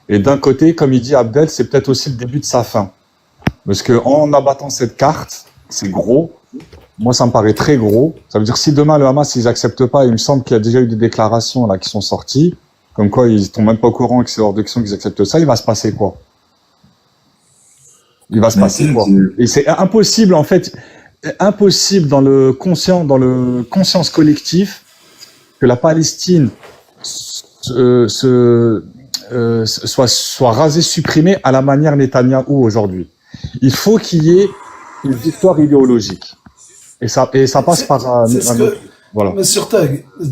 Et d'un côté, comme il dit Abdel, c'est peut-être aussi le début de sa fin. Parce que en abattant cette carte, c'est gros. Moi, ça me paraît très gros. Ça veut dire si demain le Hamas ils acceptent pas, il me semble qu'il y a déjà eu des déclarations là qui sont sorties, comme quoi ils sont même pas au courant que c'est hors de question qu'ils acceptent ça. Il va se passer quoi? Il va se passer quoi? Et c'est impossible en fait, impossible dans le conscience collectif que la Palestine soit rasée, supprimée à la manière Netanyahou aujourd'hui. Il faut qu'il y ait une victoire idéologique. Et ça passe par voilà. Mais surtout,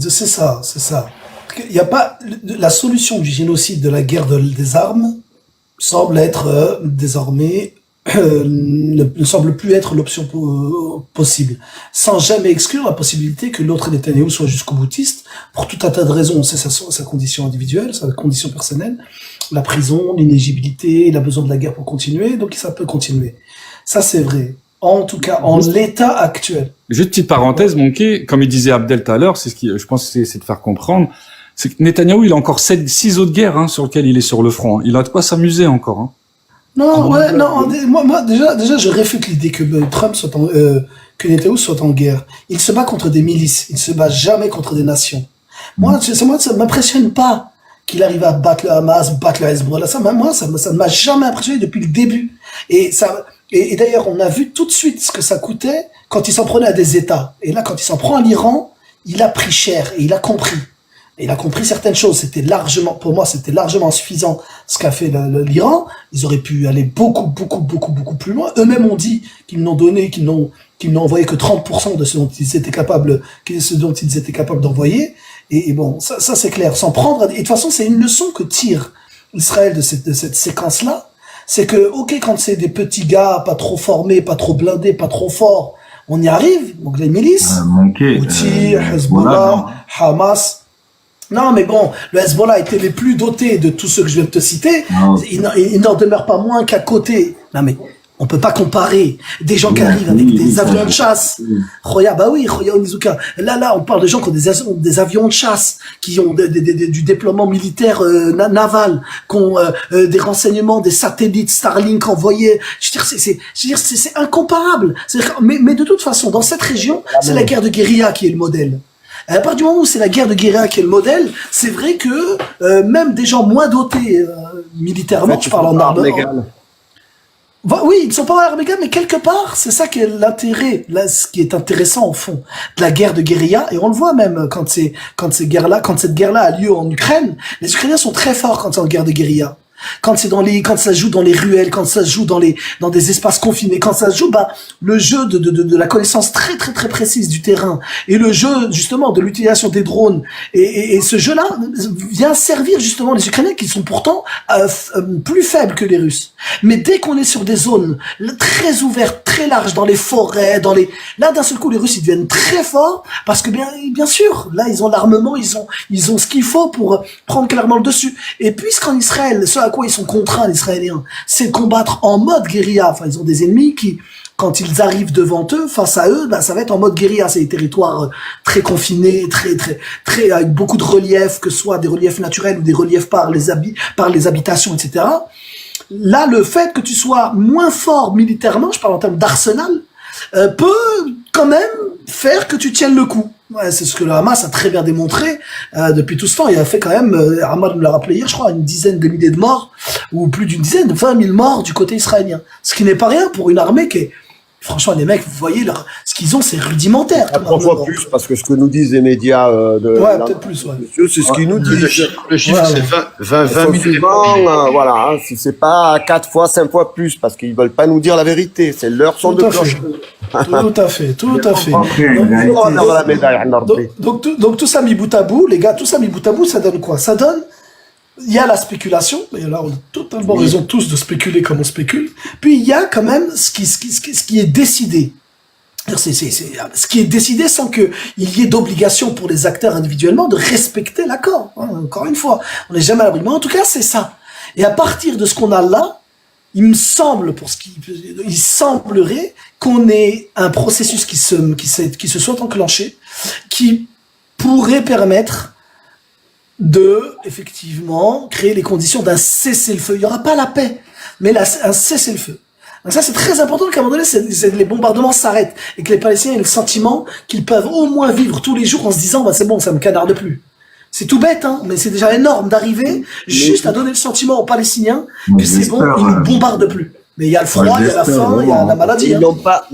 c'est ça. Il y a pas la solution du génocide de la guerre des armes semble être désormais ne semble plus être l'option possible, sans jamais exclure la possibilité que l'autre Netanyahou soit jusqu'au boutiste pour tout un tas de raisons. C'est sa condition individuelle, sa condition personnelle, la prison, l'inéligibilité, il a besoin de la guerre pour continuer, donc ça peut continuer. Ça c'est vrai. En tout cas, en l'état actuel. Juste petite parenthèse, Monkey, comme il disait Abdel tout à l'heure, c'est ce qui, je pense que c'est de faire comprendre, c'est que Netanyahou, il a encore 6 autres guerres, sur lesquelles il est sur le front. Il a de quoi s'amuser encore, Non, moi, déjà, je réfute l'idée que Trump que Netanyahou soit en guerre. Il se bat contre des milices. Il ne se bat jamais contre des nations. Moi, ça m'impressionne pas qu'il arrive à battre le Hamas, battre le Hezbollah. Ça ne m'a jamais impressionné depuis le début. Et d'ailleurs, on a vu tout de suite ce que ça coûtait quand il s'en prenait à des États. Et là, quand il s'en prend à l'Iran, il a pris cher et il a compris. Et il a compris certaines choses. Pour moi, c'était largement suffisant ce qu'a fait l'Iran. Ils auraient pu aller beaucoup plus loin. Eux-mêmes ont dit qu'ils n'ont envoyé que 30% de ce dont ils étaient capables d'envoyer. Et bon, ça c'est clair. S'en prendre, et de toute façon, c'est une leçon que tire Israël de cette séquence-là. C'est que, ok, quand c'est des petits gars, pas trop formés, pas trop blindés, pas trop forts, on y arrive. Donc les milices, Houthi, Hezbollah, Hamas. Non, mais bon, le Hezbollah était les plus dotés de tous ceux que je viens de te citer. Il n'en demeure pas moins qu'à côté. Non, mais on peut pas comparer des gens qui arrivent avec des avions de chasse. Roya Onizuka. Là, on parle de gens qui ont des avions de chasse, qui ont du déploiement militaire naval, qui ont des renseignements, des satellites Starlink envoyés. Je veux dire, c'est incomparable. Mais de toute façon, dans cette région, c'est la guerre de guérilla qui est le modèle. À partir du moment où c'est la guerre de guérilla qui est le modèle, c'est vrai que même des gens moins dotés militairement, je parle en armement. Oui, ils ne sont pas en armes égales, mais quelque part, c'est ça qui est l'intérêt, là, ce qui est intéressant au fond de la guerre de guérilla, et on le voit même quand cette guerre-là a lieu en Ukraine, les Ukrainiens sont très forts quand c'est en guerre de guérilla. Quand ça se joue dans les ruelles, quand ça se joue dans des espaces confinés, quand ça se joue, le jeu de la connaissance très très très précise du terrain et le jeu justement de l'utilisation des drones et ce jeu-là vient servir justement les Ukrainiens qui sont pourtant plus faibles que les Russes. Mais dès qu'on est sur des zones très ouvertes, très larges, dans les forêts, là d'un seul coup les Russes ils deviennent très forts parce que bien sûr là ils ont l'armement, ils ont ce qu'il faut pour prendre clairement le dessus. Et puisqu'en Israël à quoi ils sont contraints, les Israéliens, c'est de combattre en mode guérilla. Enfin, ils ont des ennemis qui, quand ils arrivent devant eux, face à eux, ça va être en mode guérilla. C'est des territoires très confinés, très avec beaucoup de reliefs, que ce soit des reliefs naturels ou des reliefs par les habitations, etc. Là, le fait que tu sois moins fort militairement, je parle en termes d'arsenal, peut quand même faire que tu tiennes le coup. Ouais, c'est ce que le Hamas a très bien démontré depuis tout ce temps. Il a fait quand même, Ahmad me l'a rappelé hier, je crois, une dizaine de milliers de morts, ou plus d'une dizaine, 20 000 morts du côté israélien. Ce qui n'est pas rien pour une armée qui est... Franchement, les mecs, vous voyez, ce qu'ils ont, c'est rudimentaire. 3 fois plus, parce que ce que nous disent les médias ouais, peut-être plus, ouais. C'est ce qu'ils nous disent. Le chiffre, c'est 20 000. Voilà, si c'est pas 4 fois, 5 fois plus, parce qu'ils veulent pas nous dire la vérité. C'est leur son de cloche. Tout à fait. Donc, tout ça mis bout à bout, les gars, ça donne quoi? Ça donne, il y a la spéculation, et là on a totalement raison tous de spéculer comme on spécule, puis il y a quand même ce qui est décidé. C'est ce qui est décidé sans qu'il y ait d'obligation pour les acteurs individuellement de respecter l'accord. Encore une fois, on n'est jamais à l'abri. Mais en tout cas, c'est ça. Et à partir de ce qu'on a là, il semblerait qu'on ait un processus qui se soit enclenché, qui pourrait permettre effectivement, créer les conditions d'un cessez-le-feu. Il n'y aura pas la paix, mais un cessez-le-feu. Donc ça, c'est très important qu'à un moment donné, les bombardements s'arrêtent et que les Palestiniens aient le sentiment qu'ils peuvent au moins vivre tous les jours en se disant, bah, c'est bon, ça me canarde plus. C'est tout bête, hein, mais c'est déjà énorme d'arriver juste à donner le sentiment aux Palestiniens que c'est bon, ils ne bombardent plus. Mais il y a le froid, il y a la faim, il y a la maladie. Ils n'ont pas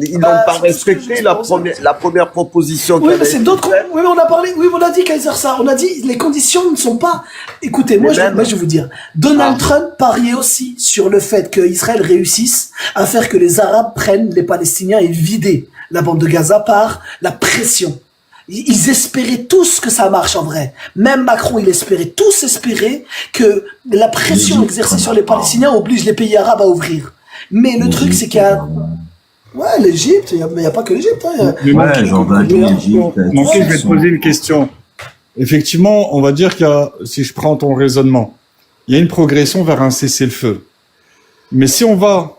respecté la première proposition. Oui, mais c'est d'autres. Oui, mais on a parlé. Oui, on a dit Kaiser ça. On a dit les conditions ne sont pas. Écoutez, moi, je vais vous dire. Donald Trump pariait aussi sur le fait qu'Israël réussisse à faire que les Arabes prennent les Palestiniens et vider la bande de Gaza par la pression. Ils espéraient tous que ça marche en vrai. Même Macron, tous espéraient que la pression exercée sur les Palestiniens oblige les pays arabes à ouvrir. Mais le truc, c'est qu'il y a... Ouais, l'Égypte, mais il n'y a pas que l'Égypte. Hein. Ouais, Jordanie, l'Égypte. Je vais te poser une question. Effectivement, on va dire qu'il y a, si je prends ton raisonnement, il y a une progression vers un cessez-le-feu. Mais si on va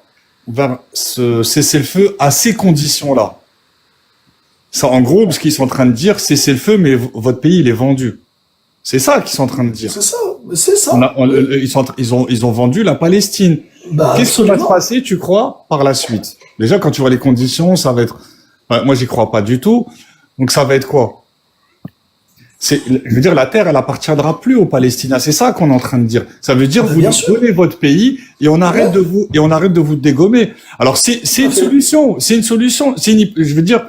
vers ce cessez-le-feu à ces conditions-là, ça, en gros, ce qu'ils sont en train de dire, cessez-le-feu, mais votre pays, il est vendu. C'est ça qu'ils sont en train de dire. C'est ça, c'est ça. Ils ont vendu la Palestine. Bah, qu'est-ce qui va se passer, tu crois, par la suite? Déjà, quand tu vois les conditions, ça va être... moi, j'y crois pas du tout. Donc, ça va être quoi? Je veux dire, la terre, elle appartiendra plus aux Palestiniens. C'est ça qu'on est en train de dire. Ça veut dire, vous nous donnez votre pays et on arrête de vous dégommer. Alors, c'est une solution. C'est une solution. Je veux dire,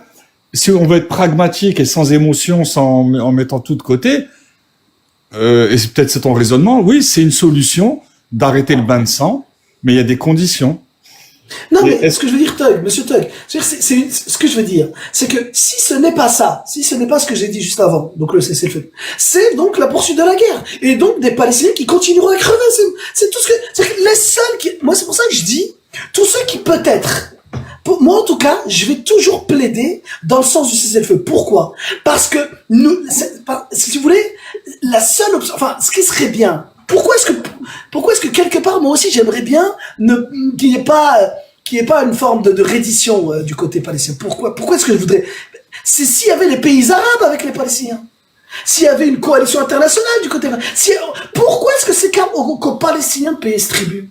si on veut être pragmatique et sans émotion, en mettant tout de côté, et c'est ton raisonnement, oui, c'est une solution d'arrêter le bain de sang, mais il y a des conditions. Non, mais ce que je veux dire, Monsieur Tug, ce que je veux dire, c'est que si ce n'est pas ça, si ce n'est pas ce que j'ai dit juste avant, donc le cessez-le-feu, c'est donc la poursuite de la guerre, et donc des Palestiniens qui continueront à crever, c'est tout ce que, c'est que les seuls moi c'est pour ça que je dis, tous ceux qui peut-être, moi en tout cas, je vais toujours plaider dans le sens du cessez-le-feu. Pourquoi? Parce que si vous voulez, la seule option, enfin, ce qui serait bien, pourquoi est-ce que quelque part, moi aussi, j'aimerais bien qu'il n'y ait pas une forme de reddition du côté palestinien. Pourquoi est-ce que je voudrais? C'est s'il y avait les pays arabes avec les Palestiniens. S'il y avait une coalition internationale du côté palestinien. Pourquoi est-ce que c'est qu'aux Palestiniens de payer ce tribut?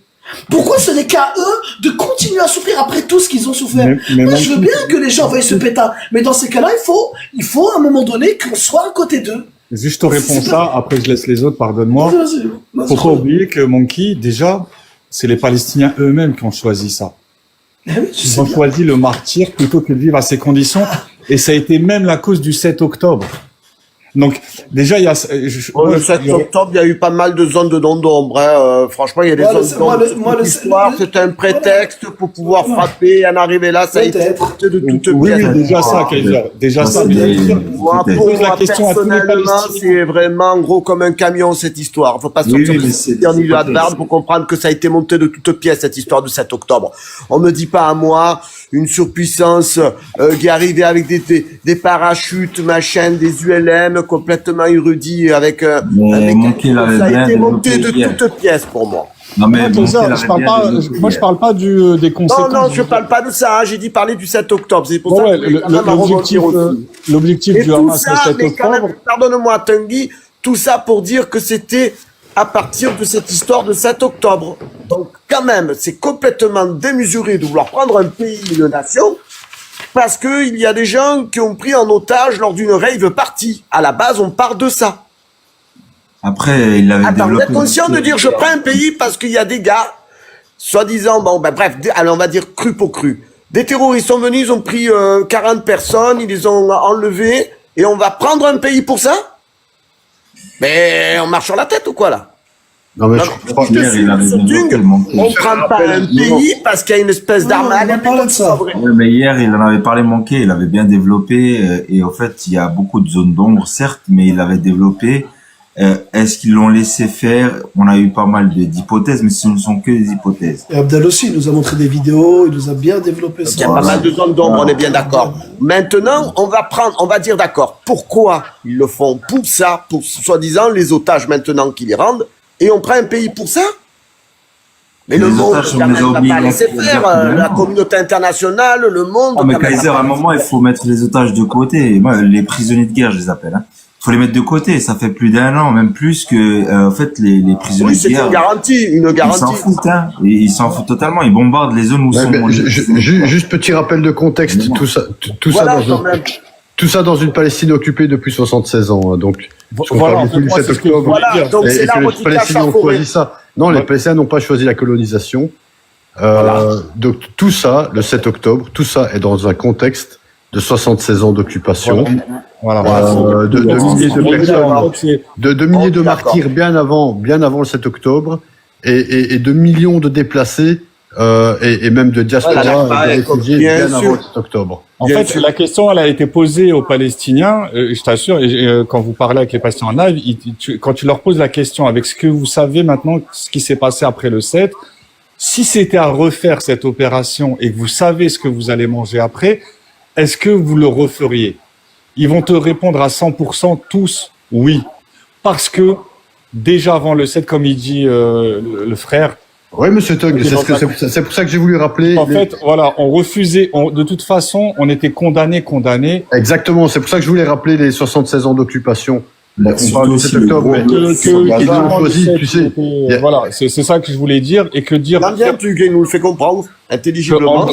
Pourquoi ce n'est qu'à eux de continuer à souffrir après tout ce qu'ils ont souffert? Moi, je veux bien que les gens veuillent ce pétard, mais dans ces cas-là, il faut à un moment donné qu'on soit à côté d'eux. Juste, je te réponds ça, après je laisse les autres, pardonne-moi. Faut pas oublier que Monkey, déjà, c'est les Palestiniens eux-mêmes qui ont choisi ça. Ils ont choisi le martyr plutôt que de vivre à ces conditions, et ça a été même la cause du 7 octobre. Donc, déjà, il y a... le 7 octobre, il y a eu pas mal de zones de d'ombre. Hein. Franchement, il y a des zones d'ombre. L'histoire, c'est un prétexte pour pouvoir frapper et en arriver là. Ça a été porté de toutes pièces. Oui, déjà ça, Kaiser. Déjà ça. Moi, personnellement, c'est vraiment gros comme un camion, cette histoire. Faut pas sortir de la barbe pour comprendre que ça a été monté de toutes pièces, cette histoire du 7 octobre. On me dit pas à moi une surpuissance qui est arrivée avec des parachutes, machin, des ULM complètement érudits avec ça a été monté de toutes pièces pour moi. Non mais je parle pas des conséquences. Non, je parle pas de ça. J'ai dit parler du 7 octobre. C'est pour ça que l'objectif du Hamas le 7 octobre. Pardonne-moi, Tanguy, tout ça pour dire que c'était à partir de cette histoire de 7 octobre. Donc quand même, c'est complètement démesuré de vouloir prendre un pays, une nation, parce que il y a des gens qui ont pris en otage lors d'une rave party. À la base, on part de ça. Après, il avait développé... Vous êtes conscient de dire je prends un pays parce qu'il y a des gars, soi-disant, bref, alors on va dire cru pour cru. Des terroristes sont venus, ils ont pris 40 personnes, ils les ont enlevés, et on va prendre un pays pour ça? Mais on marche sur la tête ou quoi là? Non, mais je crois on prend pas un pays parce qu'il y a une espèce d'arme à la mais hier, il en avait parlé manqué, il avait bien développé, et en fait, il y a beaucoup de zones d'ombre, certes, mais il avait développé. Est-ce qu'ils l'ont laissé faire? On a eu pas mal d'hypothèses, mais ce ne sont que des hypothèses. Et Abdel aussi, il nous a montré des vidéos, il nous a bien développé ça. Il y a pas mal de zones d'ombre, on est bien d'accord. Maintenant, on va dire d'accord. Pourquoi ils le font? Pour ça, pour soi-disant les otages maintenant qui les rendent, et on prend un pays pour ça? Mais le monde ne va pas laisser faire, la communauté internationale, le monde... Ah, mais Kaiser, à un moment, il faut mettre les otages de côté. Moi, les prisonniers de guerre, je les appelle. faut les mettre de côté. Ça fait plus d'1 an, même plus que, en fait, les prisonniers Oui, de c'est guerre. une garantie. Ils s'en foutent, hein. Ils s'en foutent totalement. Ils bombardent les zones où sont. Juste petit rappel de contexte. Tout ça dans une Palestine occupée depuis 76 ans. Hein, donc, voilà, on parle du 7 octobre. Voilà, donc c'est l'arbre les qui cache Palestiniens la ont forêt. choisi ça. Non, les Palestiniens n'ont pas choisi la colonisation. Donc tout ça, le 7 octobre, tout ça est dans un contexte de 76 ans d'occupation, de milliers de personnes, de milliers de martyrs bien avant le 7 octobre, et de millions de déplacés et même de diaspora, de réfugiés bien avant le 7 octobre. En fait, la question, elle a été posée aux Palestiniens. Je t'assure, quand vous parlez avec les Palestiniens en live, quand tu leur poses la question avec ce que vous savez maintenant, ce qui s'est passé après le 7, si c'était à refaire cette opération et que vous savez ce que vous allez manger après, est-ce que vous le referiez? Ils vont te répondre à 100% tous oui. Parce que déjà avant le 7, comme il dit le frère, oui, monsieur Tog, c'est pour ça que j'ai voulu rappeler. En fait, voilà, on refusait, de toute façon, on était condamnés. Exactement, c'est pour ça que je voulais rappeler les 76 ans d'occupation. On parle du 7 octobre, mais tu sais. Voilà, c'est ça que je voulais dire, et que dire. Tu nous le fais comprendre, intelligiblement.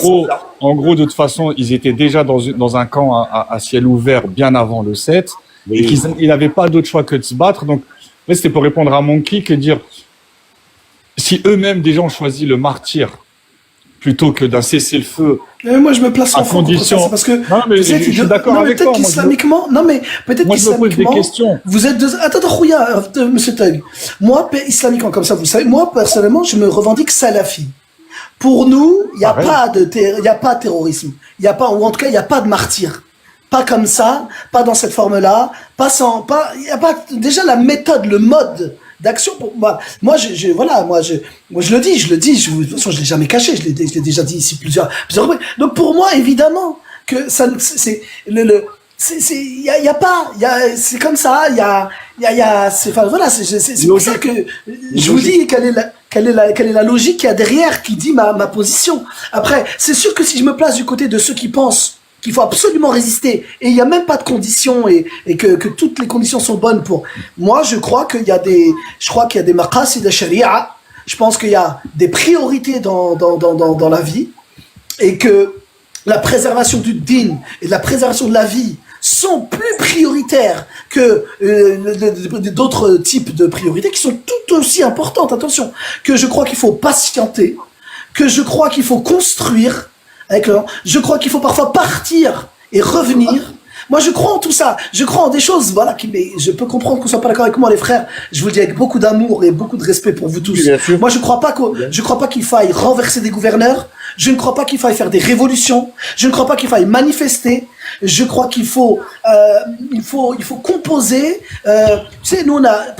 En gros, de toute façon, ils étaient déjà dans un camp à ciel ouvert bien avant le 7, et qu'ils n'avaient pas d'autre choix que de se battre. Donc, c'était pour répondre à Monkey que dire, si eux-mêmes déjà ont choisi le martyr plutôt que d'un cessez-le-feu. Moi, je me place en condition. Parce que non, mais je suis d'accord avec toi. Peut-être qu'islamiquement, non, mais peut-être qu'islamiquement, vous êtes deux. Attends, Khouya, monsieur Tag. Moi, islamiquement, comme ça, vous savez, moi, personnellement, je me revendique salafi. Pour nous, il n'y a pas de terrorisme. Il y a pas, ou en tout cas, il n'y a pas de martyr. Pas comme ça, pas dans cette forme-là, il y a pas, déjà la méthode, le mode d'action pour moi je le dis, de toute façon je l'ai jamais caché, je l'ai déjà dit ici plusieurs fois. Donc pour moi évidemment que ça c'est c'est comme ça, c'est pour ça que je vous dis quelle est la logique qu'il y a derrière qui dit ma position. Après, c'est sûr que si je me place du côté de ceux qui pensent qu'il faut absolument résister, et il n'y a même pas de conditions, et que toutes les conditions sont bonnes pour... Moi, je crois qu'il y a des maqasid de sharia, je pense qu'il y a des priorités dans la vie, et que la préservation du din et la préservation de la vie sont plus prioritaires que d'autres types de priorités qui sont tout aussi importantes, attention, que je crois qu'il faut patienter, que je crois qu'il faut construire, je crois qu'il faut parfois partir et revenir. Moi, je crois en tout ça. Je crois en des choses, voilà, mais je peux comprendre qu'on soit pas d'accord avec moi, les frères. Je vous le dis avec beaucoup d'amour et beaucoup de respect pour vous tous. Moi, je crois pas qu'il faille renverser des gouverneurs. Je ne crois pas qu'il faille faire des révolutions. Je ne crois pas qu'il faille manifester. Je crois qu'il faut, il faut composer. Tu sais, nous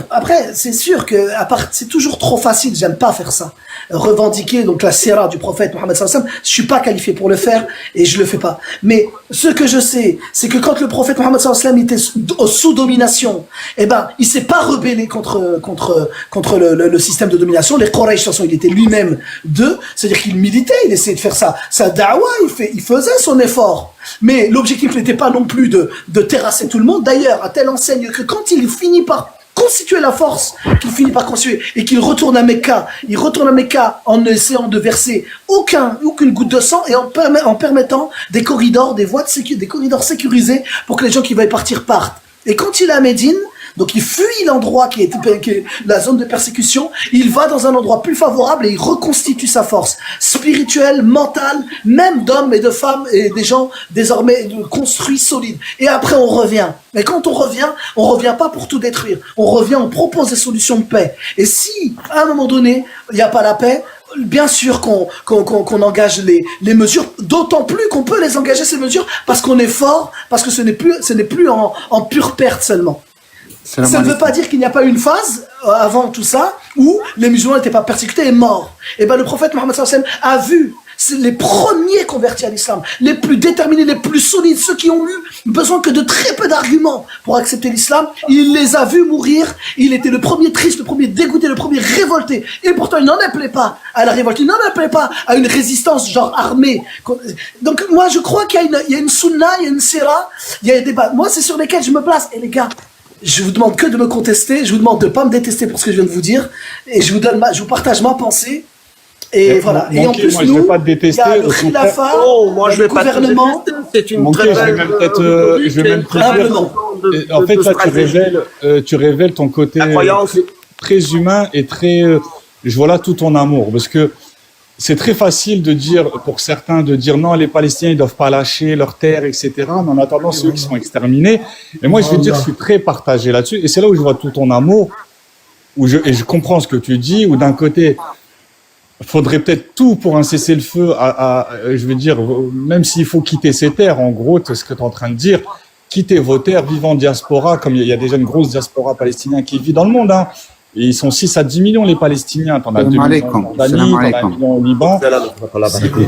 après, c'est sûr que, c'est toujours trop facile. J'aime pas faire ça. Revendiquer donc la sira du prophète Mohammed sallallahu alayhi wa sallam, je suis pas qualifié pour le faire et je le fais pas. Mais ce que je sais, c'est que quand le prophète Mohammed sallallahu alayhi wa sallam était sous domination, il s'est pas rebellé contre le système de domination. Les Quraysh, de toute façon, il était lui-même c'est-à-dire qu'il militait, il essayait de faire sa da'wa, il faisait son effort. Mais l'objectif n'était pas non plus de terrasser tout le monde. D'ailleurs, à telle enseigne que quand il finit par constituer la force qu'il finit par constituer et qu'il retourne à Mecca, en essayant de verser aucune goutte de sang et en permettant des corridors, des corridors sécurisés pour que les gens qui veulent partir partent. Et quand il est à Médine, donc il fuit l'endroit qui est la zone de persécution, il va dans un endroit plus favorable et il reconstitue sa force spirituelle, mentale, même d'hommes et de femmes et des gens désormais construits, solides. Et après on revient. Mais quand on revient pas pour tout détruire. On revient, on propose des solutions de paix. Et si, à un moment donné, il n'y a pas la paix, bien sûr qu'on engage les mesures, d'autant plus qu'on peut les engager ces mesures parce qu'on est fort, parce que ce n'est plus en pure perte seulement. Ça ne veut pas dire qu'il n'y a pas une phase avant tout ça où les musulmans n'étaient pas persécutés et morts. Et le prophète Mohammed sallallahu alayhi wa sallam a vu les premiers convertis à l'islam, les plus déterminés, les plus solides, ceux qui ont eu besoin que de très peu d'arguments pour accepter l'islam, il les a vus mourir. Il était le premier triste, le premier dégoûté, le premier révolté. Et pourtant, il n'en appelait pas à la révolte, il n'en appelait pas à une résistance genre armée. Donc moi, je crois qu'il y a une sunna, il y a une sira, il y a des débats. Moi, c'est sur lesquels je me place. Et les gars, je vous demande que de me contester, je vous demande de pas me détester pour ce que je viens de vous dire, et je vous partage ma pensée. Et voilà. Et en plus, moi, je vais pas te détester. il y a le Khilafa, moi je vais pas te gouvernement. détester, c'est une Mon très je vais belle... même te dire. En fait, là, tu révèles ton côté très humain et très. Je vois là tout ton amour, parce que c'est très facile de dire, pour certains, de dire non, les Palestiniens, ils doivent pas lâcher leurs terres, etc. Mais en attendant, ceux qui sont exterminés. Et moi, je vais dire, je suis très partagé là-dessus. Et c'est là où je vois tout ton amour, et je comprends ce que tu dis, où d'un côté, faudrait peut-être tout pour un cessez-le-feu je veux dire, même s'il faut quitter ces terres, en gros, c'est ce que tu es en train de dire, quitter vos terres, vivre en diaspora, comme il y a déjà une grosse diaspora palestinienne qui vit dans le monde, hein. Et ils sont 6 à 10 millions, les Palestiniens. T'en as 2 millions en Jordanie, t'en as 1 million au Liban.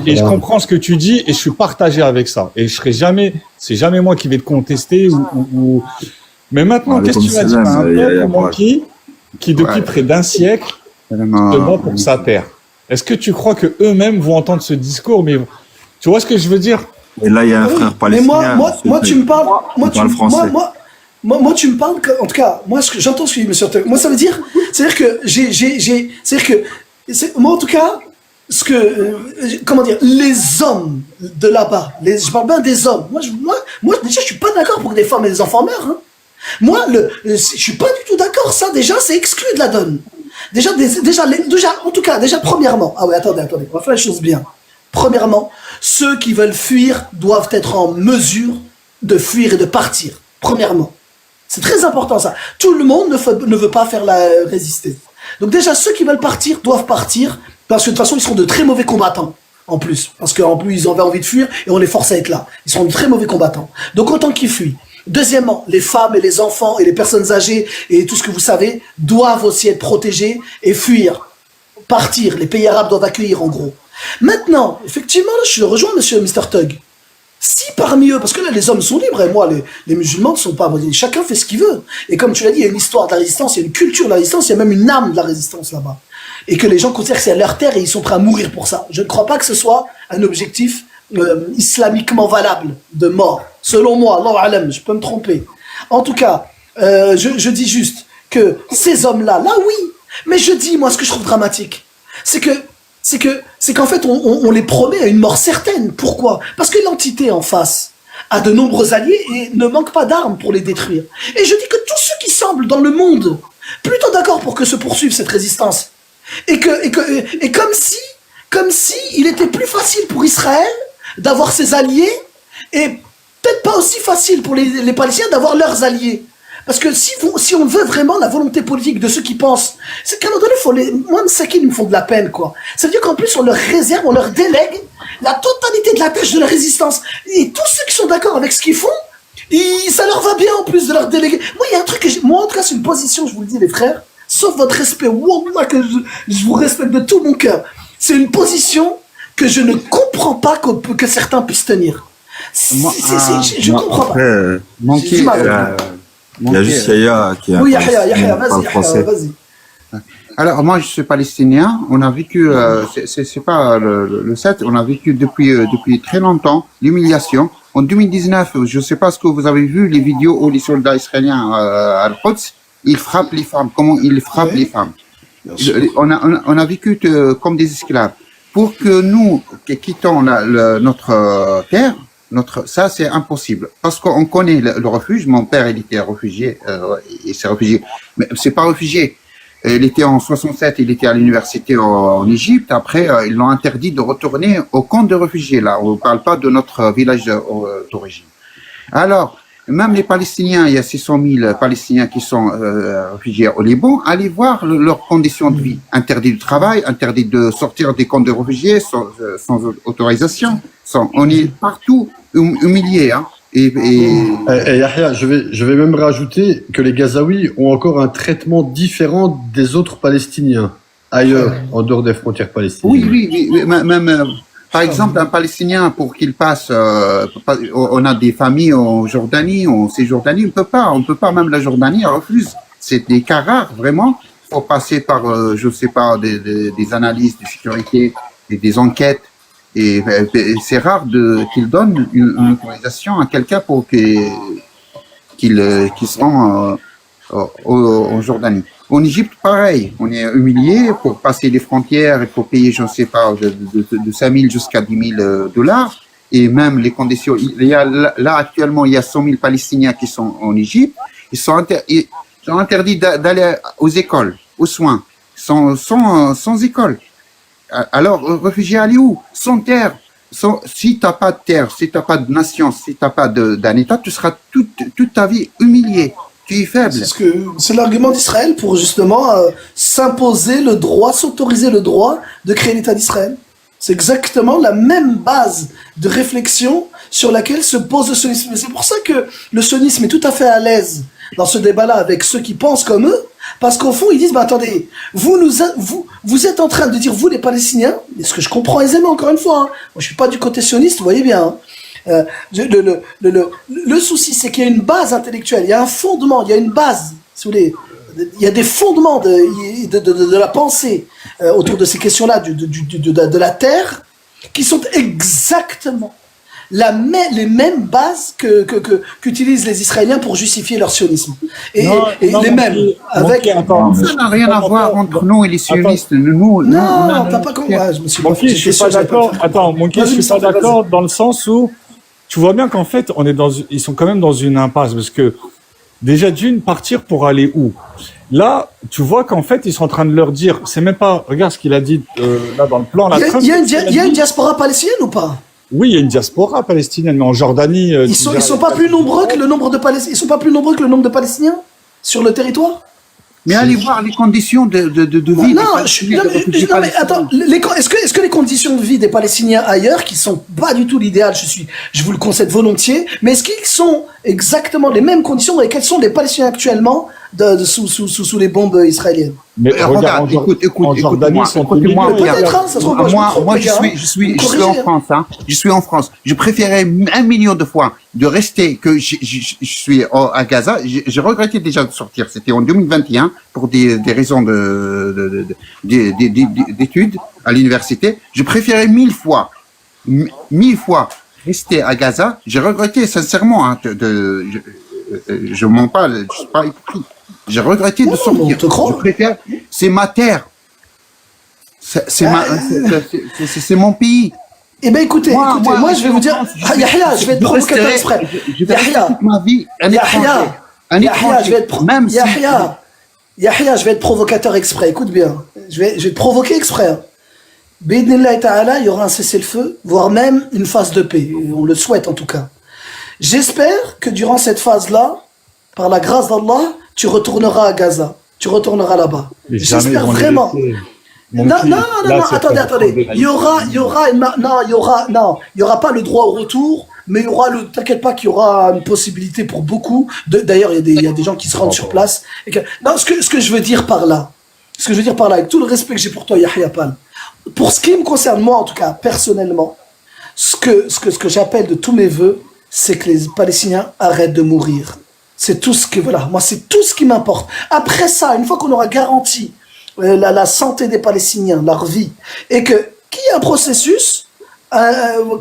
Et je comprends ce que tu dis et je suis partagé avec ça. Et je serai jamais, c'est jamais moi qui vais te contester Mais maintenant, qu'est-ce que tu vas dire à un peuple manqué qui, depuis près d'un siècle, se bat pour sa terre? Est-ce que tu crois que eux-mêmes vont entendre ce discours? Mais tu vois ce que je veux dire? Et là, il y a un frère palestinien. Mais moi, tu me parles, moi, tu me parles, en tout cas, moi, j'entends ce que dit monsieur Ortega. Moi, ça veut dire, c'est-à-dire que moi, en tout cas, comment dire, les hommes de là-bas, je parle bien des hommes. Moi, déjà, je suis pas d'accord pour que des femmes et des enfants meurent, hein. Moi, je suis pas du tout d'accord. Ça, déjà, c'est exclu de la donne. Déjà, en tout cas, premièrement, ah ouais, attendez, on va faire les choses bien. Premièrement, ceux qui veulent fuir doivent être en mesure de fuir et de partir. Premièrement. C'est très important ça. Tout le monde ne veut pas faire la résister. Donc déjà, ceux qui veulent partir doivent partir, parce que de toute façon, ils seront de très mauvais combattants. En plus, parce qu'en plus, ils avaient envie de fuir et on les force à être là. Ils seront de très mauvais combattants. Donc autant qu'ils fuient. Deuxièmement, les femmes et les enfants et les personnes âgées et tout ce que vous savez doivent aussi être protégés et fuir, partir. Les pays arabes doivent accueillir en gros. Maintenant, effectivement, là, je rejoins monsieur Mr. Tug. Si parmi eux, parce que là les hommes sont libres et moi les musulmans ne sont pas, chacun fait ce qu'il veut. Et comme tu l'as dit, il y a une histoire de la résistance, il y a une culture de la résistance, il y a même une âme de la résistance là-bas. Et que les gens considèrent que c'est leur terre et ils sont prêts à mourir pour ça. Je ne crois pas que ce soit un objectif islamiquement valable de mort. Selon moi, Allahu alam, je peux me tromper. En tout cas, je dis juste que ces hommes-là, là oui, mais je dis, moi, ce que je trouve dramatique, c'est qu'en fait, on les promet à une mort certaine. Pourquoi? Parce que l'entité en face a de nombreux alliés et ne manque pas d'armes pour les détruire. Et je dis que tous ceux qui semblent dans le monde plutôt d'accord pour que se poursuive cette résistance, et comme si il était plus facile pour Israël d'avoir ses alliés, et peut-être pas aussi facile pour les Palestiniens d'avoir leurs alliés. Parce que si on veut vraiment la volonté politique de ceux qui pensent, c'est qu'à un moment donné, moi, Msakin, ils me font de la peine, quoi. Ça veut dire qu'en plus, on leur réserve, on leur délègue la totalité de la tâche de la résistance. Et tous ceux qui sont d'accord avec ce qu'ils font, ça leur va bien en plus de leur déléguer. Moi, il y a un truc moi, en tout cas, c'est une position, je vous le dis, les frères, sauf votre respect, wallah, que je vous respecte de tout mon cœur. C'est une position que je ne comprends pas que certains puissent tenir. Je ne comprends pas. Il y a juste Yahya qui a Yahya, français. vas-y. Alors, moi, je suis palestinien. On a vécu, c'est pas le 7, on a vécu depuis très longtemps l'humiliation. En 2019, je sais pas ce que vous avez vu, les vidéos où les soldats israéliens à Al-Quds, ils frappent les femmes. Comment ils frappent les femmes? On a vécu comme des esclaves. Pour que nous quittons notre terre, ça c'est impossible parce qu'on connaît le refuge. Mon père il était réfugié, il s'est réfugié, mais c'est pas réfugié. Il était en 67, il était à l'université en Égypte. Après, ils l'ont interdit de retourner au camp de réfugiés. Là, on ne parle pas de notre village d'origine. Alors, même les Palestiniens, il y a 600 000 Palestiniens qui sont réfugiés au Liban. Allez voir leurs conditions de vie. Interdit de travail, interdit de sortir des camps de réfugiés sans autorisation. On est partout humiliés. Hein. Et Yahya, je vais même rajouter que les Gazaouis ont encore un traitement différent des autres Palestiniens ailleurs, en dehors des frontières palestiniennes. Oui. Même, par exemple, un Palestinien, pour qu'il passe, on a des familles en Jordanie, en Cisjordanie, on peut pas, même la Jordanie refuse. C'est des cas rares, vraiment. Il faut passer par, je sais pas, des analyses de sécurité, des enquêtes. Et c'est rare qu'il donne une autorisation à quelqu'un pour qu'il se rend en Jordanie. En Égypte, pareil, on est humilié pour passer les frontières, il faut payer, je ne sais pas, de 5 000 jusqu'à 10 000 dollars. Et même les conditions, là actuellement, il y a 100 000 Palestiniens qui sont en Égypte. Ils sont interdits d'aller aux écoles, aux soins, sans école. Alors, réfugiés, allez où? Sans terre. Si t'as pas de terre, si t'as pas de nation, si t'as pas d'un État, tu seras toute ta vie humilié. Tu es faible. C'est l'argument d'Israël pour justement s'imposer le droit, s'autoriser le droit de créer l'État d'Israël. C'est exactement la même base de réflexion sur laquelle se pose le sionisme. Et c'est pour ça que le sionisme est tout à fait à l'aise dans ce débat-là avec ceux qui pensent comme eux, parce qu'au fond, ils disent, bah attendez, vous êtes en train de dire, vous les Palestiniens, et ce que je comprends aisément, encore une fois, hein, moi je suis pas du côté sioniste, vous voyez bien, hein, le souci, c'est qu'il y a une base intellectuelle, il y a un fondement, il y a une base, si vous voulez, il y a des fondements de la pensée autour de ces questions-là, de la terre, qui sont exactement les mêmes bases qu'utilisent les Israéliens pour justifier leur sionisme. Et les mêmes. Avec... Ça n'a rien à voir entre nous et les sionistes. T'as pas compris. Ouais, je suis pas d'accord. Attends, mon je suis pas d'accord dans le sens où tu vois bien qu'en fait, ils sont quand même dans une impasse parce que déjà d'une, partir pour aller où? Là, tu vois qu'en fait, ils sont en train de leur dire, c'est même pas, regarde ce qu'il a dit là dans le plan. Il y a une diaspora palestinienne ou pas? Oui, il y a une diaspora palestinienne, mais en Jordanie... Ils sont pas plus nombreux que le nombre de Palestiniens. Ils sont pas plus nombreux que le nombre de Palestiniens sur le territoire. Mais allez voir les conditions de vie. Non, mais attends, est-ce que les conditions de vie des Palestiniens ailleurs, qui sont pas du tout l'idéal, je vous le concède volontiers, mais est-ce qu'ils sont exactement les mêmes conditions et quels sont les Palestiniens actuellement sous les bombes israéliennes? Mais regarde, écoute-moi, moi, je suis en France, hein. Je suis en France. Je préférais 1 million de fois de rester que je suis à Gaza. J'ai regretté déjà de sortir. C'était en 2021 pour des raisons d'études à l'université. Je préférais 1000 fois rester à Gaza. J'ai regretté sincèrement, hein, je mens pas, je suis pas hypocrite. J'ai regretté de sortir. Je préfère, c'est ma terre. C'est mon pays. Eh ben écoutez, moi je vais vous dire, Yahya, je vais être provocateur exprès. Yahya, ma vie, Yahya, je vais être provocateur exprès. Écoute bien, je vais te provoquer exprès. Hein. B'idnillahi ta'ala, il y aura un cessez-le-feu, voire même une phase de paix. On le souhaite en tout cas. J'espère que durant cette phase-là, par la grâce d'Allah, tu retourneras à Gaza. Tu retourneras là-bas. J'espère vraiment. Non, attendez. Il y aura pas le droit au retour, mais il y aura t'inquiète pas qu'il y aura une possibilité pour beaucoup. D'ailleurs, il y a des gens qui se rendent sur place. Non, ce que je veux dire par là, avec tout le respect que j'ai pour toi, Yahya Pal, pour ce qui me concerne, moi en tout cas, personnellement, ce que j'appelle de tous mes vœux, c'est que les Palestiniens arrêtent de mourir. C'est tout ce que, voilà, moi c'est tout ce qui m'importe. Après ça, une fois qu'on aura garanti la santé des Palestiniens, leur vie, et qu'il y ait un processus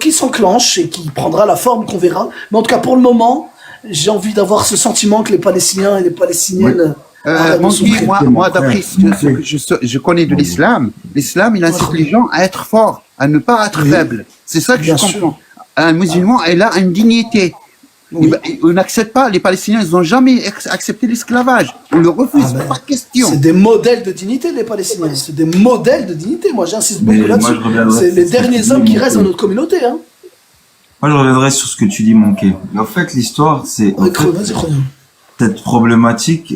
qui s'enclenche et qui prendra la forme qu'on verra. Mais en tout cas, pour le moment, j'ai envie d'avoir ce sentiment que les Palestiniens et les Palestiniennes... Moi, d'après ce que je connais de l'islam, il incite les gens à être forts, à ne pas être faibles. C'est ça que je comprends. Un musulman, il a une dignité. On n'accepte pas, les Palestiniens, ils n'ont jamais accepté l'esclavage. On le refuse, pas question. C'est des modèles de dignité, les Palestiniens. C'est des modèles de dignité. Moi, j'insiste beaucoup là-dessus. C'est les derniers hommes qui restent dans notre communauté. Hein. Moi, je reviendrai sur ce que tu dis, Monké. En fait, l'histoire, c'est... cette problématique,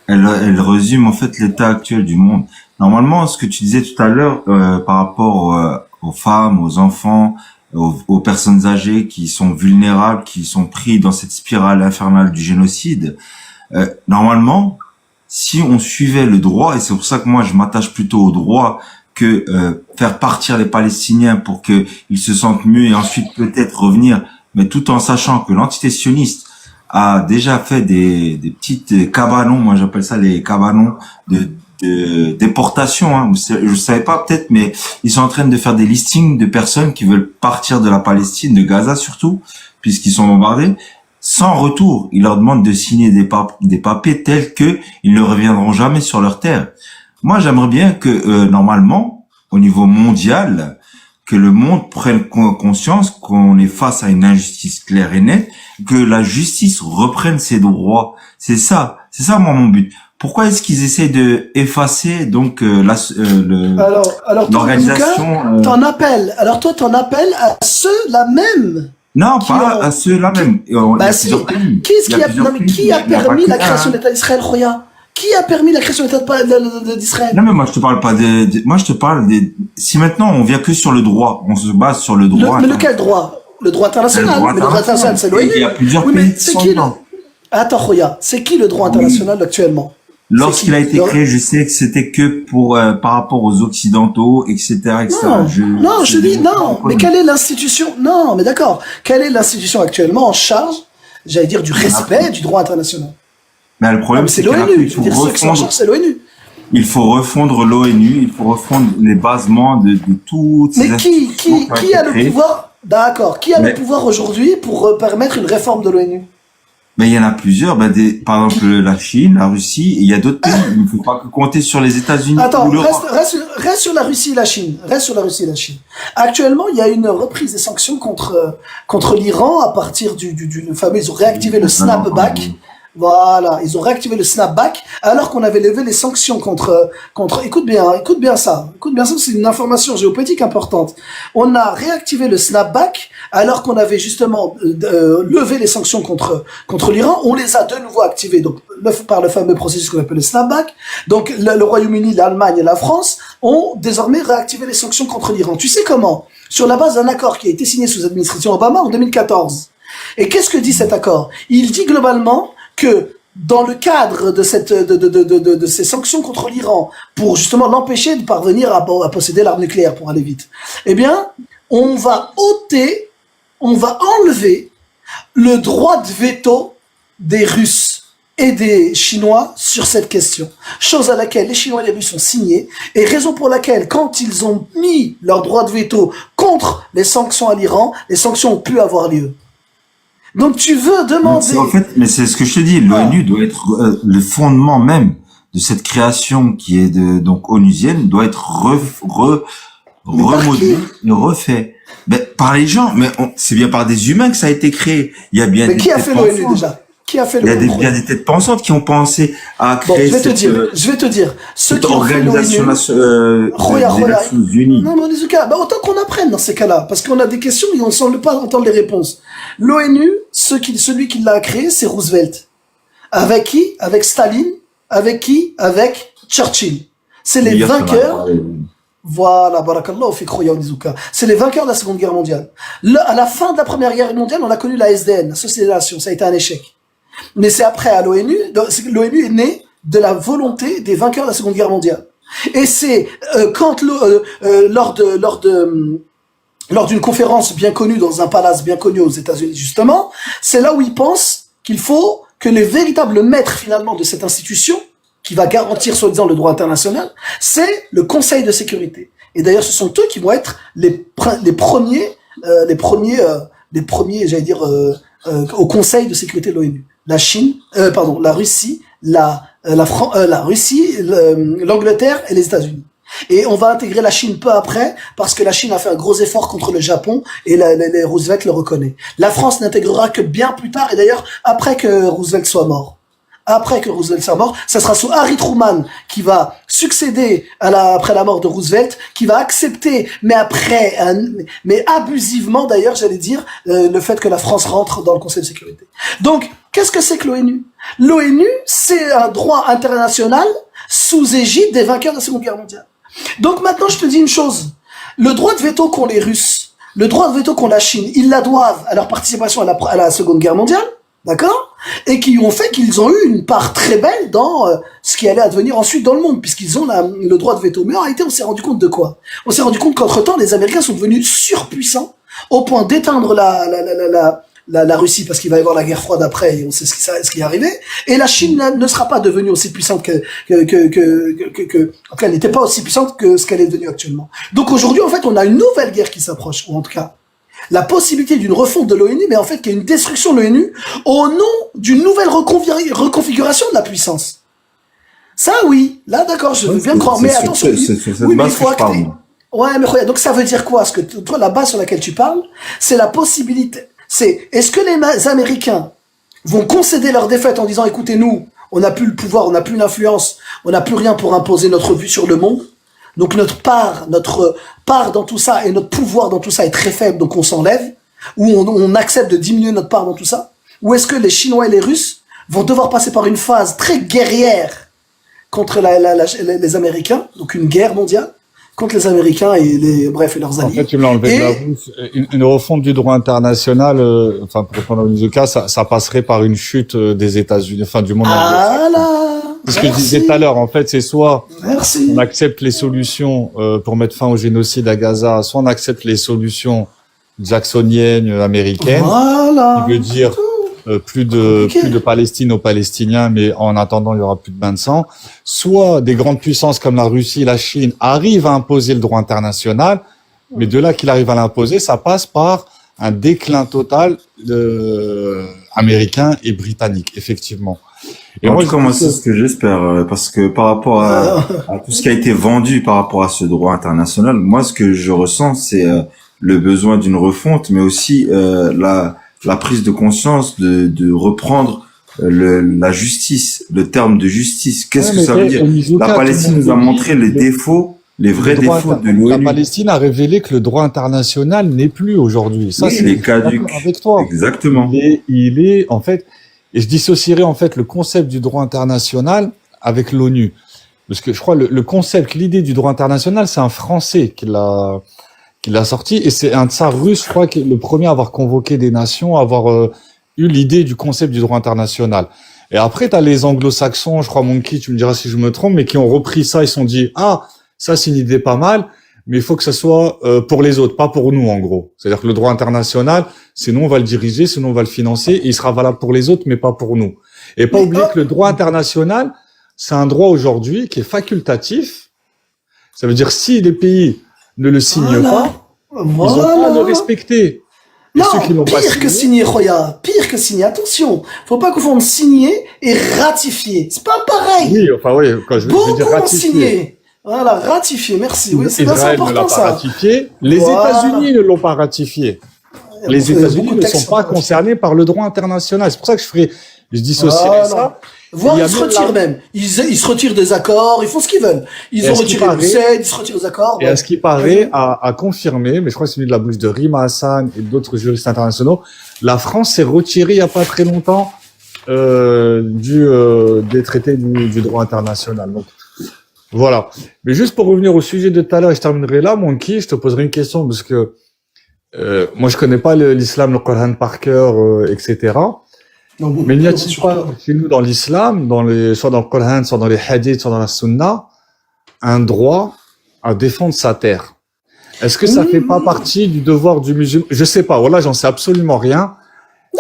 elle résume en fait l'état actuel du monde. Normalement, ce que tu disais tout à l'heure par rapport aux femmes, aux enfants, aux personnes âgées qui sont vulnérables, qui sont pris dans cette spirale infernale du génocide, normalement, si on suivait le droit, et c'est pour ça que moi je m'attache plutôt au droit que faire partir les Palestiniens pour qu'ils se sentent mieux et ensuite peut-être revenir, mais tout en sachant que l'entité sioniste a déjà fait des petites cabanons, moi j'appelle ça les cabanons de déportation, hein. Je savais pas peut-être, mais ils sont en train de faire des listings de personnes qui veulent partir de la Palestine, de Gaza surtout, puisqu'ils sont bombardés. sans retour. Il leur demande de signer des papiers tels que ils ne reviendront jamais sur leur terre. Moi, j'aimerais bien que, normalement, au niveau mondial, que le monde prenne conscience qu'on est face à une injustice claire et nette, que la justice reprenne ses droits. C'est ça, moi, mon but. Pourquoi est-ce qu'ils essaient de effacer donc alors l'organisation t'en appelles. Alors toi, t'en appelles à ceux-là même. Non, pas à ceux-là même. Bah si. Qui a permis la création de l'État d'Israël, Khoya? Qui a permis la création de l'État d'Israël? Non, mais moi, je te parle pas moi, je te parle si maintenant on vient que sur le droit, on se base sur le droit. Mais lequel droit? Le droit international. Mais le droit international, c'est l'ONU. Il y a plusieurs pays qui sont dedans. Attends, Khoya, c'est qui le droit international actuellement? Lorsqu'il a été créé, je sais que c'était que pour par rapport aux occidentaux, etc., etc. Non, je dis non. Mais quelle est l'institution? Non, mais d'accord. Quelle est l'institution actuellement en charge, j'allais dire, du respect du droit international? Mais le problème, c'est l'ONU. Je veux dire, ceux qui sont en charge, c'est l'ONU. Il faut refondre l'ONU. Il faut refondre les basements de toutes ces institutions. Mais qui a le pouvoir? D'accord. Qui a le pouvoir aujourd'hui pour permettre une réforme de l'ONU? Mais il y en a plusieurs, par exemple la Chine, la Russie, et il y a d'autres pays. Il ne faut pas que compter sur les États-Unis. Attends, reste sur la Russie et la Chine. Reste sur la Russie et la Chine. Actuellement, il y a une reprise des sanctions contre l'Iran à partir du fameux. Ils ont réactivé le snapback. Voilà, ils ont réactivé le snapback alors qu'on avait levé les sanctions contre. Écoute bien ça, c'est une information géopolitique importante. On a réactivé le snapback alors qu'on avait justement levé les sanctions contre l'Iran. On les a de nouveau activées donc par le fameux processus qu'on appelle le snapback. Donc le Royaume-Uni, l'Allemagne et la France ont désormais réactivé les sanctions contre l'Iran. Tu sais comment? Sur la base d'un accord qui a été signé sous l'administration Obama en 2014. Et qu'est-ce que dit cet accord? Il dit globalement que dans le cadre de ces sanctions contre l'Iran, pour justement l'empêcher de parvenir à posséder l'arme nucléaire, pour aller vite, eh bien, on va enlever le droit de veto des Russes et des Chinois sur cette question. Chose à laquelle les Chinois et les Russes ont signé, et raison pour laquelle, quand ils ont mis leur droit de veto contre les sanctions à l'Iran, les sanctions ont pu avoir lieu. Donc tu veux demander... En fait, mais c'est ce que je te dis, l'ONU doit être le fondement même de cette création qui est donc onusienne doit être remodelé et refait. Mais par les gens, mais c'est bien par des humains que ça a été créé. Il y a bien mais qui a fait l'ONU déjà? Qui a fait l'ONU? Il y a des têtes pensantes qui ont pensé à créer je vais te dire, cette organisation des Nations Unies. Non, mais en tout cas, autant qu'on apprenne dans ces cas-là, parce qu'on a des questions et on ne semble pas entendre les réponses. L'ONU, celui qui l'a créé, c'est Roosevelt. Avec qui? Avec Staline. Avec qui? Avec Churchill. C'est les vainqueurs. Voilà, barakallahu fik Khoya Onizuka. C'est les vainqueurs de la Seconde Guerre mondiale. À la fin de la Première Guerre mondiale, on a connu la SDN, la Société des Nations. Ça a été un échec. Mais c'est après à l'ONU est née de la volonté des vainqueurs de la Seconde Guerre mondiale. Et c'est quand lors d'une conférence bien connue dans un palace bien connu aux États-Unis justement, c'est là où ils pensent qu'il faut que les véritables maîtres finalement de cette institution qui va garantir soi-disant le droit international, c'est le Conseil de sécurité. Et d'ailleurs, ce sont eux qui vont être les premiers, j'allais dire, au Conseil de sécurité de l'ONU. La Russie, l'Angleterre et les États-Unis. Et on va intégrer la Chine peu après, parce que la Chine a fait un gros effort contre le Japon, et les Roosevelt le reconnaît. La France n'intégrera que bien plus tard, et d'ailleurs, après que Roosevelt soit mort. Ça sera sous Harry Truman qui va succéder après la mort de Roosevelt, qui va accepter, mais abusivement d'ailleurs, j'allais dire, le fait que la France rentre dans le Conseil de sécurité. Donc, qu'est-ce que c'est que l'ONU? L'ONU, c'est un droit international sous égide des vainqueurs de la Seconde Guerre mondiale. Donc maintenant, je te dis une chose. Le droit de veto qu'ont les Russes, le droit de veto qu'ont la Chine, ils la doivent à leur participation à la Seconde Guerre mondiale. D'accord? Et qui ont fait qu'ils ont eu une part très belle dans ce qui allait advenir ensuite dans le monde, puisqu'ils ont le droit de veto. Mais en réalité, on s'est rendu compte de quoi? On s'est rendu compte qu'entre-temps, les Américains sont devenus surpuissants au point d'éteindre la Russie, parce qu'il va y avoir la guerre froide après, et on sait ce qui est arrivé. Et la Chine ne sera pas devenue aussi puissante en tout cas, elle n'était pas aussi puissante que ce qu'elle est devenue actuellement. Donc aujourd'hui, en fait, on a une nouvelle guerre qui s'approche, ou en tout cas, la possibilité d'une refonte de l'ONU, mais en fait qu'il y a une destruction de l'ONU au nom d'une nouvelle reconfiguration de la puissance. Ça, oui. Là, d'accord, je veux bien croire. Mais attention, oui, mais il faut acter. Ouais, mais regarde, donc ça veut dire quoi? Parce que toi, la base sur laquelle tu parles, c'est la possibilité. Est-ce que les Américains vont concéder leur défaite en disant, écoutez, nous, on n'a plus le pouvoir, on n'a plus l'influence, on n'a plus rien pour imposer notre vue sur le monde. Donc notre part dans tout ça et notre pouvoir dans tout ça est très faible, donc on s'enlève. Ou on accepte de diminuer notre part dans tout ça. Ou est-ce que les Chinois et les Russes vont devoir passer par une phase très guerrière contre les Américains, donc une guerre mondiale contre les Américains et leurs alliés. En fait, tu me l'as enlevé de la bouche. Une refonte du droit international, pour répondre au cas, ça passerait par une chute des États-Unis, du monde. Ah là. C'est ce que je disais tout à l'heure. En fait, c'est soit on accepte les solutions pour mettre fin au génocide à Gaza, soit on accepte les solutions jacksoniennes américaines, qui veut dire plus de Palestine aux Palestiniens, mais en attendant, il y aura plus de bain de sang. Soit des grandes puissances comme la Russie, la Chine arrivent à imposer le droit international, mais de là qu'il arrive à l'imposer, ça passe par un déclin total américain et britannique, effectivement. Et moi, c'est ce que j'espère, parce que par rapport à tout ce qui a été vendu par rapport à ce droit international, moi, ce que je ressens, c'est le besoin d'une refonte, mais aussi la prise de conscience de reprendre la justice, le terme de justice. Qu'est-ce que ça veut dire? La Palestine nous a montré les défauts, les vrais défauts de l'ONU. La Palestine a révélé que le droit international n'est plus aujourd'hui. Ça, c'est caduc. Avec toi. Exactement. Il est, en fait, et je dissocierais, en fait, le concept du droit international avec l'ONU. Parce que je crois le concept, l'idée du droit international, c'est un Français qui l'a sorti, et c'est un tsar russe, je crois, qui est le premier à avoir convoqué des nations, à avoir eu l'idée du concept du droit international. Et après, t'as les anglo-saxons, je crois, Monkey, tu me diras si je me trompe, mais qui ont repris ça, ils se sont dit, ça c'est une idée pas mal, mais il faut que ça soit pour les autres, pas pour nous, en gros. C'est-à-dire que le droit international, c'est nous, on va le diriger, c'est nous, on va le financer, et il sera valable pour les autres, mais pas pour nous. Et pas oublier que le droit international, c'est un droit aujourd'hui qui est facultatif. Ça veut dire si les pays ne le signent pas, ils ont pas à le respecter. Non, pire que signer, Roya, pire que signer. Attention, faut pas confondre signer et ratifier. C'est pas pareil. Oui, quand je veux dire ratifier. Signer. Voilà, ratifier, merci. Oui, c'est Israël important, ne l'a pas ratifié. Les États-Unis ne l'ont pas ratifié. Les États-Unis ne sont pas concernés par le droit international. C'est pour ça que je dissocierais ça. Voire ils se retirent même. Ils se retirent des accords, ils font ce qu'ils veulent. Ils ont retiré le CED, ils se retirent des accords. Et à ce qui paraît, à confirmer, mais je crois que c'est venu de la bouche de Rima Hassan et d'autres juristes internationaux, la France s'est retirée il n'y a pas très longtemps des traités du droit international. Donc, voilà. Mais juste pour revenir au sujet de tout à l'heure, et je terminerai là, Monkey, je te poserai une question parce que moi je connais pas l'islam, le Coran par cœur, etc. Mais n'y a-t-il pas chez nous dans l'islam, soit dans le Coran, soit dans les hadiths, soit dans la sunna, un droit à défendre sa terre? Est-ce que ça fait pas partie du devoir du musulman? Je sais pas, voilà, j'en sais absolument rien.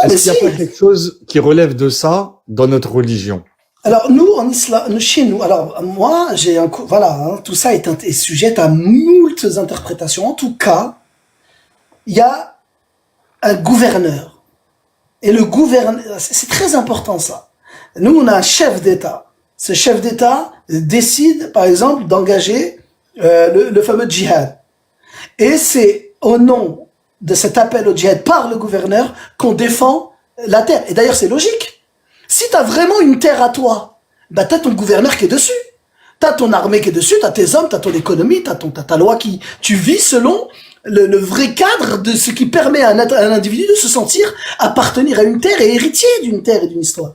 Est-ce qu'il y a pas quelque chose qui relève de ça dans notre religion? Alors nous en islam, chez nous, alors moi j'ai tout ça est sujet à moultes interprétations. En tout cas, il y a un gouverneur. Et le gouverneur, c'est très important ça. Nous, on a un chef d'État. Ce chef d'État décide, par exemple, d'engager le fameux djihad. Et c'est au nom de cet appel au djihad par le gouverneur qu'on défend la terre. Et d'ailleurs, c'est logique. Si t'as vraiment une terre à toi, t'as ton gouverneur qui est dessus. T'as ton armée qui est dessus, t'as tes hommes, t'as ton économie, t'as ta loi tu vis selon le vrai cadre de ce qui permet à un individu de se sentir appartenir à une terre et héritier d'une terre et d'une histoire.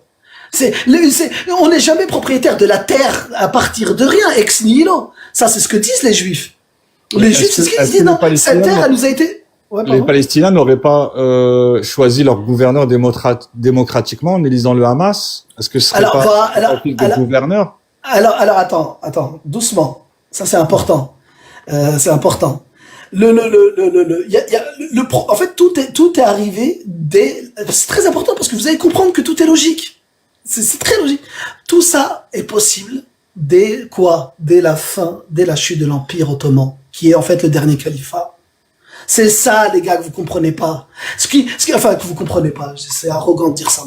On n'est jamais propriétaire de la terre à partir de rien, ex nihilo. Ça, c'est ce que disent les Juifs. Les Juifs, c'est ce qu'ils disent. Non, cette terre, elle nous a été... les Palestiniens n'auraient pas choisi leur gouverneur démocratiquement en élisant le Hamas? Est-ce que ce serait le gouverneur? Alors, attends, doucement. Ça, c'est important. C'est important. En fait, tout est arrivé c'est très important parce que vous allez comprendre que tout est logique. C'est très logique. Tout ça est possible dès la chute de l'Empire ottoman, qui est en fait le dernier califat. C'est ça, les gars, que vous comprenez pas. Enfin, que vous comprenez pas. C'est arrogant de dire ça.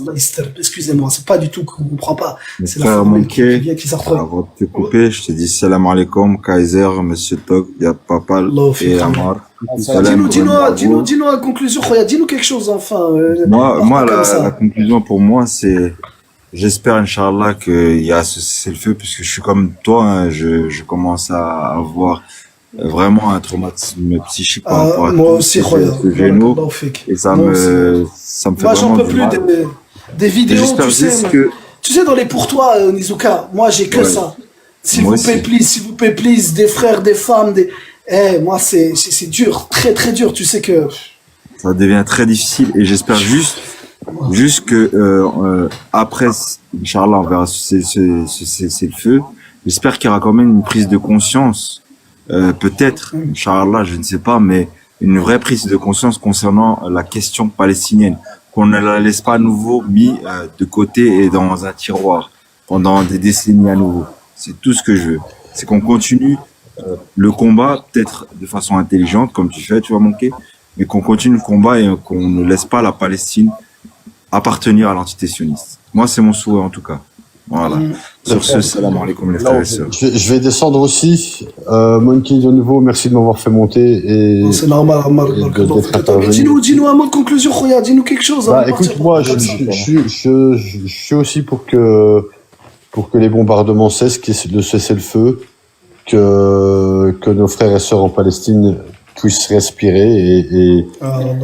Excusez-moi, c'est pas du tout qu'on comprend pas. C'est la formule qui vient, qui s'en retrouve. Avant de te couper, je te dis salam alaikum, Kaiser, Monsieur Tog, Papal et Amar. Dis-nous la conclusion, Khoya. Dis-nous quelque chose, enfin. Moi, la conclusion pour moi, c'est, j'espère, Inch'Allah, qu'il y a ce cessez-le-feu, puisque je suis comme toi, hein, je commence à avoir vraiment un traumatisme psychique par rapport à moi aussi, Khoya. Et ça me fait j'en vraiment peux plus des vidéos, tu sais, dans les pour toi, Nizuka, moi, j'ai que ça. S'il vous plaît, please, des frères, des femmes, moi, c'est dur, très, très dur, tu sais que... Ça devient très difficile, et j'espère juste que après, Inch'Allah, on verra c'est le feu. J'espère qu'il y aura quand même une prise de conscience, peut-être, Inch'Allah, je ne sais pas, mais une vraie prise de conscience concernant la question palestinienne, qu'on ne la laisse pas à nouveau mis de côté et dans un tiroir pendant des décennies à nouveau. C'est tout ce que je veux. C'est qu'on continue le combat, peut-être de façon intelligente, comme tu fais, tu vas manquer, mais qu'on continue le combat et qu'on ne laisse pas la Palestine appartenir à l'entité sioniste. Moi, c'est mon souhait en tout cas. Voilà. Sur ce, salam alaikum les frères et sœurs. Je vais descendre aussi. Monkey, de nouveau, merci de m'avoir fait monter. C'est normal, Amar. Dis-nous un mot de conclusion, Khoya. Dis-nous quelque chose. Écoute, moi, je suis aussi pour que les bombardements cessent, de cesser le feu, que nos frères et sœurs en Palestine puissent respirer et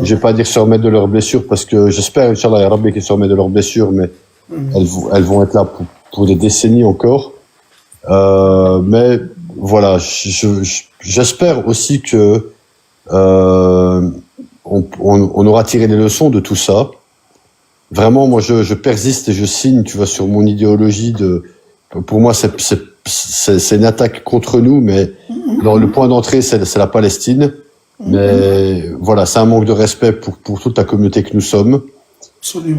je vais pas dire se remettre de leurs blessures parce que j'espère, Inch'Allah, ya Rabbi, qu'ils se remettent de leurs blessures, mais elles vont être là pour des décennies encore. Mais voilà, j'espère aussi que on aura tiré les leçons de tout ça. Vraiment, moi, je persiste et je signe, tu vois, sur mon idéologie pour moi, c'est une attaque contre nous, mais dans le point d'entrée, c'est la Palestine. Mais voilà, c'est un manque de respect pour toute la communauté que nous sommes.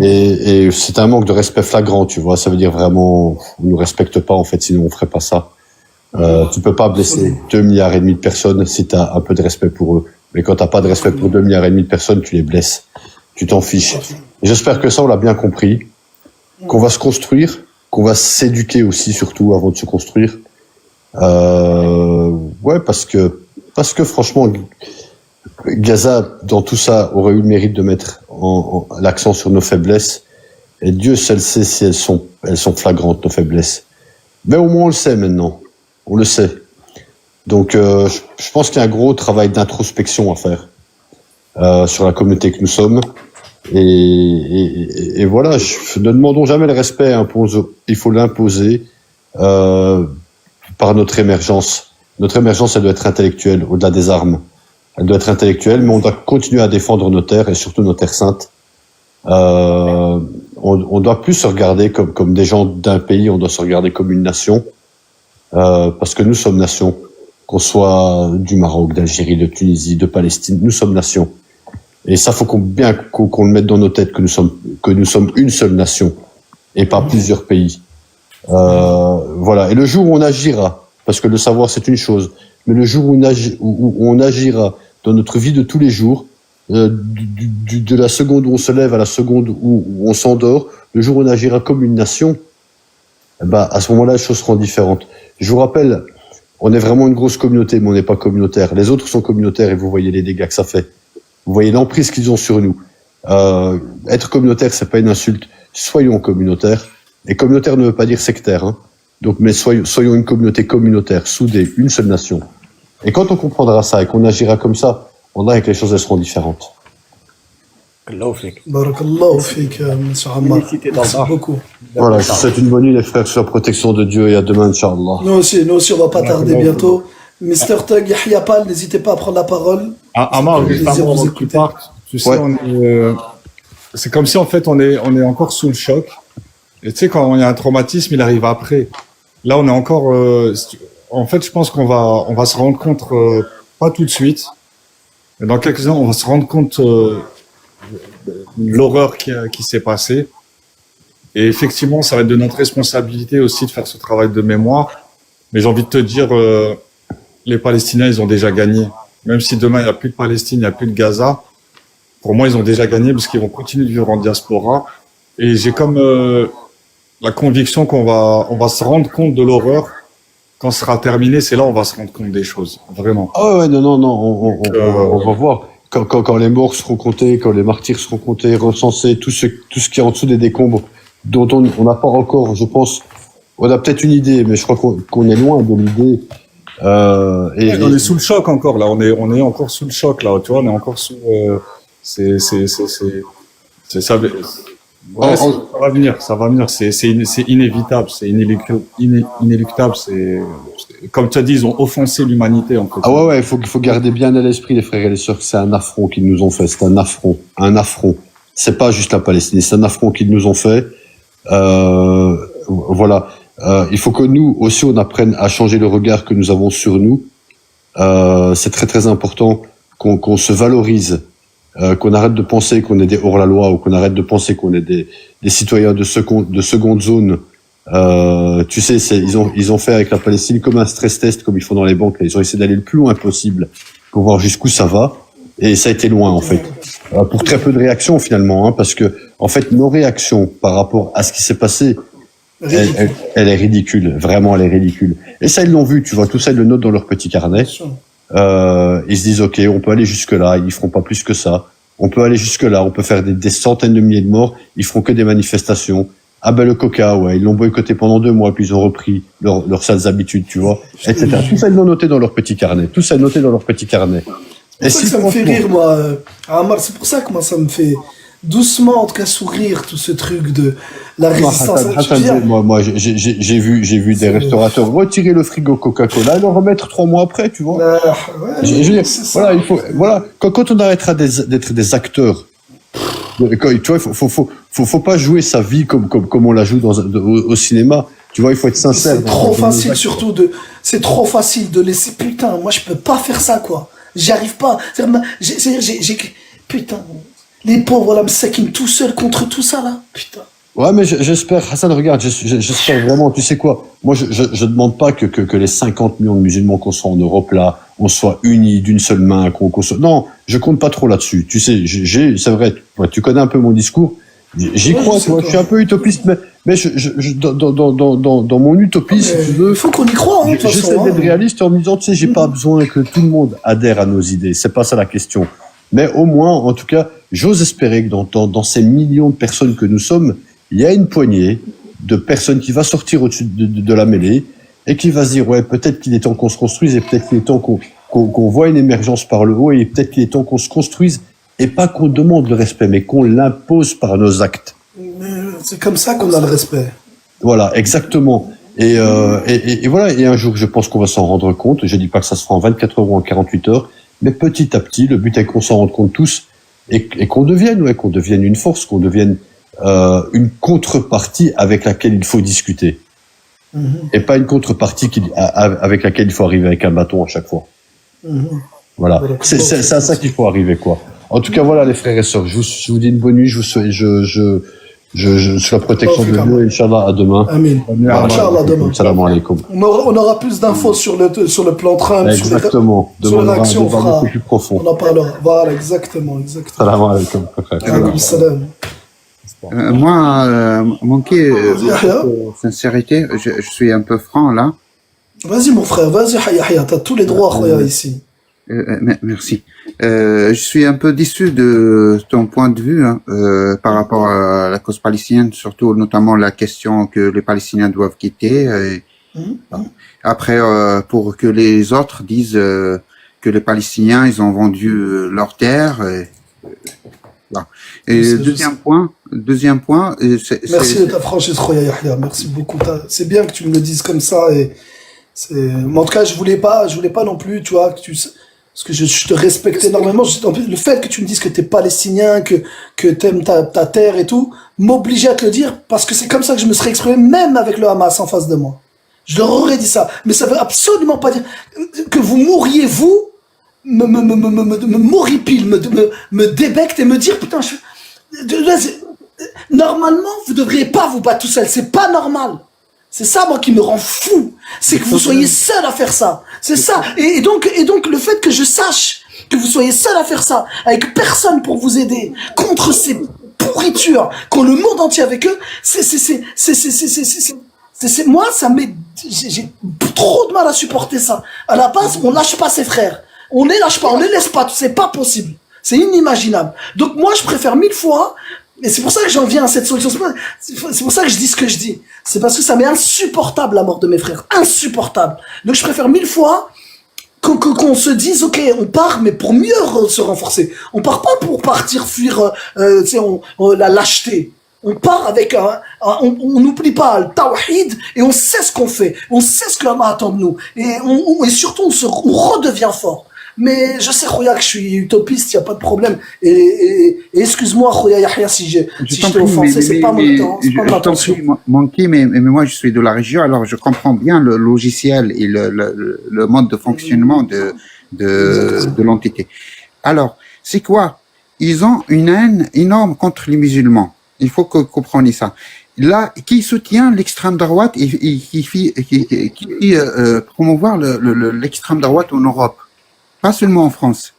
Et c'est un manque de respect flagrant, tu vois. Ça veut dire vraiment, on nous respecte pas, en fait, sinon on ferait pas ça. Tu peux pas blesser 2,5 milliards de personnes si t'as un peu de respect pour eux. Mais quand t'as pas de respect pour 2,5 milliards de personnes, tu les blesses. Tu t'en fiches. Et j'espère que ça, on l'a bien compris. Qu'on va se construire, qu'on va s'éduquer aussi, surtout, avant de se construire. Ouais, parce que franchement, Gaza, dans tout ça, aurait eu le mérite de mettre l'accent sur nos faiblesses. Et Dieu seul sait si elles sont flagrantes, nos faiblesses. Mais au moins, on le sait maintenant. On le sait. Donc, je pense qu'il y a un gros travail d'introspection à faire sur la communauté que nous sommes. Et voilà, ne demandons jamais le respect, il faut l'imposer par notre émergence. Notre émergence, elle doit être intellectuelle, au-delà des armes. Elle doit être intellectuelle, mais on doit continuer à défendre nos terres, et surtout nos terres saintes. On doit plus se regarder comme des gens d'un pays, on doit se regarder comme une nation, parce que nous sommes nation. Qu'on soit du Maroc, d'Algérie, de Tunisie, de Palestine, nous sommes nation. Et ça, faut qu'on le mette dans nos têtes, que nous sommes une seule nation, et pas plusieurs pays. Voilà. Et le jour où on agira, parce que le savoir c'est une chose, mais le jour où on agira dans notre vie de tous les jours, de la seconde où on se lève à la seconde où on s'endort, le jour où on agira comme une nation, à ce moment-là, les choses seront différentes. Je vous rappelle, on est vraiment une grosse communauté, mais on n'est pas communautaire. Les autres sont communautaires et vous voyez les dégâts que ça fait. Vous voyez l'emprise qu'ils ont sur nous. Être communautaire, c'est pas une insulte. Soyons communautaires. Et communautaire ne veut pas dire sectaire, hein. Donc, mais soyons une communauté communautaire, soudée, une seule nation. Et quand on comprendra ça et qu'on agira comme ça, on verra que les choses elles seront différentes. Barakallahu fik, monsieur Ammar. Merci beaucoup. Voilà, je vous souhaite une bonne nuit, les frères, sous la protection de Dieu, et à demain, Inch'Allah. Nous aussi, on va pas tarder bientôt. Mr. Tug, Yahya Pal, n'hésitez pas à prendre la parole. Amar, juste avant que tu partes, tu sais, c'est comme si en fait on est encore sous le choc. Et tu sais, quand il y a un traumatisme, il arrive après. Là, on est encore. En fait, je pense qu'on va se rendre compte, pas tout de suite, mais dans quelques ans, on va se rendre compte de l'horreur qui s'est passée. Et effectivement, ça va être de notre responsabilité aussi de faire ce travail de mémoire. Mais j'ai envie de te dire, les Palestiniens, ils ont déjà gagné. Même si demain, il n'y a plus de Palestine, il n'y a plus de Gaza, pour moi, ils ont déjà gagné parce qu'ils vont continuer de vivre en diaspora. Et j'ai comme la conviction on va se rendre compte de l'horreur. Quand ce sera terminé, c'est là où on va se rendre compte des choses. Vraiment. Ah ouais, non, on va voir. Quand les morts seront comptés, quand les martyrs seront comptés, recensés, tout ce qui est en dessous des décombres, dont on n'a pas encore, je pense, on a peut-être une idée, mais je crois qu'on est loin de l'idée. On est sous le choc encore, là. On est encore sous le choc, là. Tu vois, on est encore sous, ça va venir, c'est inévitable, c'est inéluctable, comme tu as dit, ils ont offensé l'humanité, en fait. Ah ouais, il faut garder bien à l'esprit, les frères et les sœurs, que c'est un affront qu'ils nous ont fait, c'est un affront. C'est pas juste la Palestine, c'est un affront qu'ils nous ont fait, voilà. Il faut que nous aussi on apprenne à changer le regard que nous avons sur nous. C'est très très important qu'on se valorise, qu'on arrête de penser qu'on est des hors-la-loi ou qu'on arrête de penser qu'on est des citoyens de seconde zone. Tu sais, ils ont fait avec la Palestine comme un stress test, comme ils font dans les banques. Ils ont essayé d'aller le plus loin possible pour voir jusqu'où ça va. Et ça a été loin, en fait. Pour très peu de réactions, finalement, parce que, en fait, nos réactions par rapport à ce qui s'est passé, elle est ridicule. Vraiment, elle est ridicule. Et ça, ils l'ont vu, tu vois. Tout ça, ils le notent dans leur petit carnet. Ils se disent, OK, on peut aller jusque-là. Ils feront pas plus que ça. On peut aller jusque-là. On peut faire des centaines de milliers de morts. Ils feront que des manifestations. Ah ben, le coca, ouais. Ils l'ont boycotté pendant 2 mois, puis ils ont repris leurs sales habitudes, tu vois, etc. Tout ça, ils l'ont noté dans leur petit carnet. Tout ça est noté dans leur petit carnet. C'est pour ça que ça me fait rire, moi, Ammar. C'est pour ça que moi, ça me fait doucement, en tout cas, sourire, tout ce truc de la résistance. Moi, j'ai vu des restaurateurs retirer le frigo Coca-Cola et le remettre 3 mois après, tu vois. Voilà, voilà, quand on arrêtera d'être des acteurs, tu vois, faut pas jouer sa vie comme on la joue au cinéma. Tu vois, il faut être sincère. C'est trop facile, surtout c'est trop facile de laisser, putain, moi, je peux pas faire ça, quoi. J'y arrive pas. Putain, les pauvres, là, me tout seul contre tout ça, là. Putain. Ouais, mais j'espère, Hassan, regarde, j'espère vraiment, tu sais quoi, moi, je demande pas que les 50 millions de musulmans qu'on soit en Europe, là, on soit unis d'une seule main, qu'on soit, non, je compte pas trop là-dessus. Tu sais, c'est vrai, tu connais un peu mon discours. J'y crois, tu vois, je suis un peu utopiste, mais dans mon utopisme, si tu veux. Il faut qu'on y croit, hein, j'essaie d'être réaliste en me disant, tu sais, j'ai pas besoin que tout le monde adhère à nos idées. C'est pas ça la question. Mais au moins, en tout cas, j'ose espérer que dans ces millions de personnes que nous sommes, il y a une poignée de personnes qui va sortir au-dessus de la mêlée et qui va se dire, ouais, peut-être qu'il est temps qu'on se construise et peut-être qu'il est temps qu'on voit une émergence par le haut et peut-être qu'il est temps qu'on se construise et pas qu'on demande le respect, mais qu'on l'impose par nos actes. C'est comme ça qu'on a le respect. Voilà, exactement. Et voilà, et un jour, je pense qu'on va s'en rendre compte. Je dis pas que ça se fera en 24 heures ou en 48 heures, mais petit à petit, le but est qu'on s'en rende compte tous et qu'on devienne une force, qu'on devienne une contrepartie avec laquelle il faut discuter. Et pas une contrepartie avec laquelle il faut arriver avec un bâton à chaque fois. Voilà. C'est à ça qu'il faut arriver, quoi. En tout cas, voilà, les frères et sœurs, je vous dis une bonne nuit, sous la protection de Dieu, Inch'Allah, à demain. Amin. Inch'Allah, à demain. Salam alaikum. On aura plus d'infos sur le plan Trump, exactement. sur les réactions, on fera plus profond. On en parlera. Voilà, exactement. Salam alaikum. Salam. Moi, manquer de sincérité, je suis un peu franc là. Vas-y mon frère, vas-y Yahya, t'as tous les droits Khoya ici. Merci. Je suis un peu déçu de ton point de vue par rapport à la cause palestinienne, surtout notamment la question que les Palestiniens doivent quitter. Après, pour que les autres disent que les Palestiniens ils ont vendu leurs terres. Et deuxième point. Merci de ta franchise, Khoya Yahya. Merci beaucoup. C'est bien que tu me le dises comme ça. Mais en tout cas, je voulais pas non plus, tu vois, parce que je te respecte énormément. Le fait que tu me dises que t'es palestinien, que t'aimes ta terre et tout, m'obligeait à te le dire parce que c'est comme ça que je me serais exprimé, même avec le Hamas en face de moi. Je leur aurais dit ça. Mais ça veut absolument pas dire que vous mourriez, vous, me moripile, me débecte et me dire, putain, normalement, vous devriez pas vous battre tout seul. C'est pas normal. C'est ça, moi, qui me rend fou. C'est que vous soyez seul à faire ça. C'est ça. Et donc, le fait que je sache que vous soyez seul à faire ça, avec personne pour vous aider, contre ces pourritures, qu'ont le monde entier avec eux, moi, j'ai trop de mal à supporter ça. À la base, on lâche pas ses frères. On les lâche pas, on les laisse pas. C'est pas possible. C'est inimaginable. Donc moi, je préfère 1000 fois. Et c'est pour ça que j'en viens à cette solution. C'est pour ça que je dis ce que je dis. C'est parce que ça m'est insupportable, la mort de mes frères. Insupportable. Donc je préfère 1000 fois qu'on se dise, ok, on part, mais pour mieux se renforcer. On part pas pour partir fuir, la lâcheté. On part avec on n'oublie pas le tawhid et on sait ce qu'on fait. On sait ce que Allah attend de nous. Et surtout, on redevient fort. Mais je sais, Khoya, que je suis utopiste, il n'y a pas de problème. Et excuse-moi, Khoya Yahya, si je t'ai offensé, c'est pas mon intention. Manqué, mais moi, je suis de la région, alors je comprends bien le logiciel et le mode de fonctionnement de l'entité. Alors, c'est quoi? Ils ont une haine énorme contre les musulmans. Il faut que vous compreniez ça. Là, qui soutient l'extrême droite et qui promouvoir l'extrême droite en Europe? Pas seulement en France,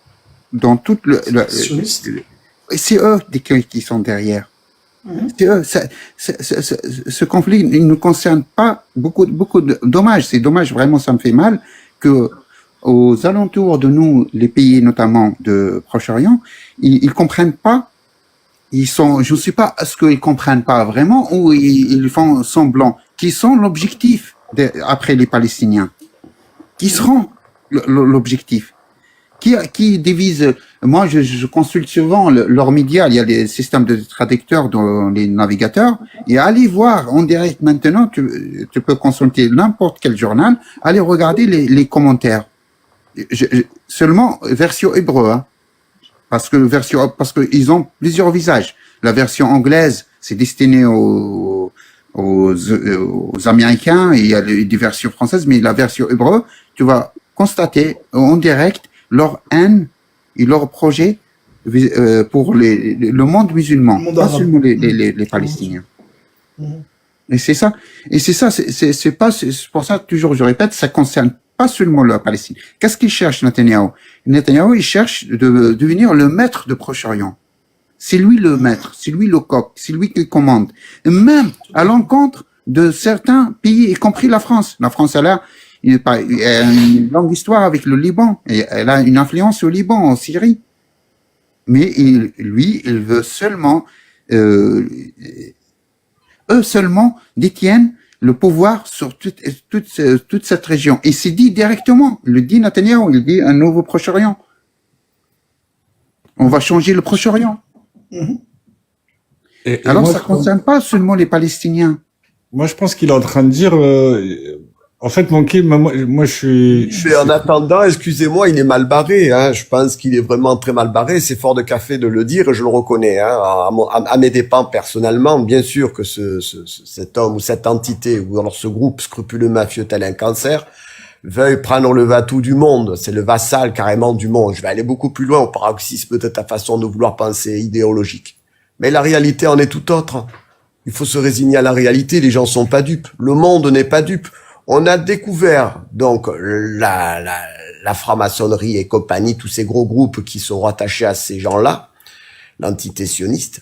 dans toute c'est eux qui sont derrière. C'est eux. Ce conflit, il ne concerne pas beaucoup de dommages. C'est dommage, vraiment, ça me fait mal que aux alentours de nous, les pays notamment de Proche-Orient, ils comprennent pas. Je ne sais pas est-ce qu'ils comprennent pas vraiment ou ils font semblant. Qui sont l'objectif après les Palestiniens? Qui seront l'objectif? Qui divise? Moi, je consulte souvent leurs médias. Il y a des systèmes de traducteurs dans les navigateurs. Et allez voir en direct maintenant. Tu peux consulter n'importe quel journal. Allez regarder les commentaires. Seulement version hébreu, hein. Parce que ils ont plusieurs visages. La version anglaise, c'est destiné aux Américains. Et il y a des versions françaises, mais la version hébreu, tu vas constater en direct leur haine et leur projet pour le monde musulman, pas seulement les Palestiniens. Et c'est ça. C'est pour ça toujours je répète, ça concerne pas seulement la Palestine. Qu'est-ce qu'il cherche Netanyahou? Netanyahou, il cherche de devenir le maître de Proche-Orient. C'est lui le maître, c'est lui le coq, c'est lui qui commande. Et même à l'encontre de certains pays, y compris la France. La France, elle a une longue histoire avec le Liban, et elle a une influence au Liban, en Syrie. Mais il veut seulement, eux seulement détiennent le pouvoir sur toute cette région. Et c'est dit directement, il le dit Netanyahou, il dit un nouveau Proche-Orient. On va changer le Proche-Orient. Alors ça ne concerne pas seulement les Palestiniens. Moi, je pense qu'il est en train de dire... En fait, Manqué, moi, je suis... Mais en attendant, excusez-moi, il est mal barré. Hein. Je pense qu'il est vraiment très mal barré. C'est fort de café de le dire, et je le reconnais. Hein. À mes dépens, personnellement, bien sûr que cet homme ou cette entité, ou alors ce groupe scrupuleux mafieux tel un cancer, veuille prendre le va-tout du monde. C'est le vassal carrément du monde. Je vais aller beaucoup plus loin au paroxysme de ta façon de vouloir penser idéologique. Mais la réalité en est tout autre. Il faut se résigner à la réalité. Les gens sont pas dupes. Le monde n'est pas dupe. On a découvert donc la franc-maçonnerie et compagnie, tous ces gros groupes qui sont rattachés à ces gens-là, l'entité sioniste,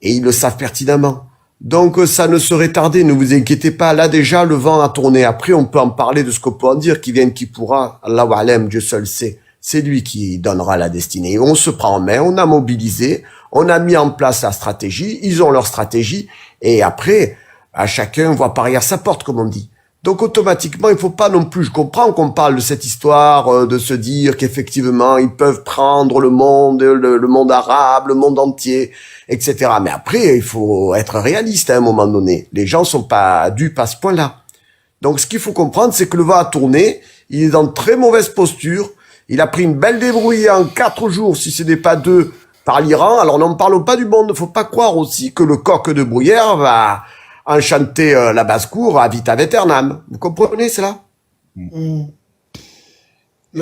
et ils le savent pertinemment. Donc ça ne serait tardé, ne vous inquiétez pas. Là déjà, le vent a tourné. Après, on peut en parler de ce qu'on peut en dire, qui vienne, qui pourra. Allahu A'lam, Dieu seul sait. C'est lui qui donnera la destinée. On se prend en main, on a mobilisé, on a mis en place la stratégie, ils ont leur stratégie, et après, à chacun voit par ailleurs sa porte, comme on dit. Donc automatiquement, il faut pas non plus, je comprends qu'on parle de cette histoire, de se dire qu'effectivement, ils peuvent prendre le monde arabe, le monde entier, etc. Mais après, il faut être réaliste à un moment donné. Les gens sont pas dupes à ce point-là. Donc ce qu'il faut comprendre, c'est que le vent a tourné, il est dans très mauvaise posture, il a pris une belle débrouillée en 4 jours, si ce n'est pas 2, par l'Iran. Alors n'en parlons pas du monde, faut pas croire aussi que le coq de bruyère va enchanter la basse-cour à vitam aeternam. Vous comprenez cela? Bien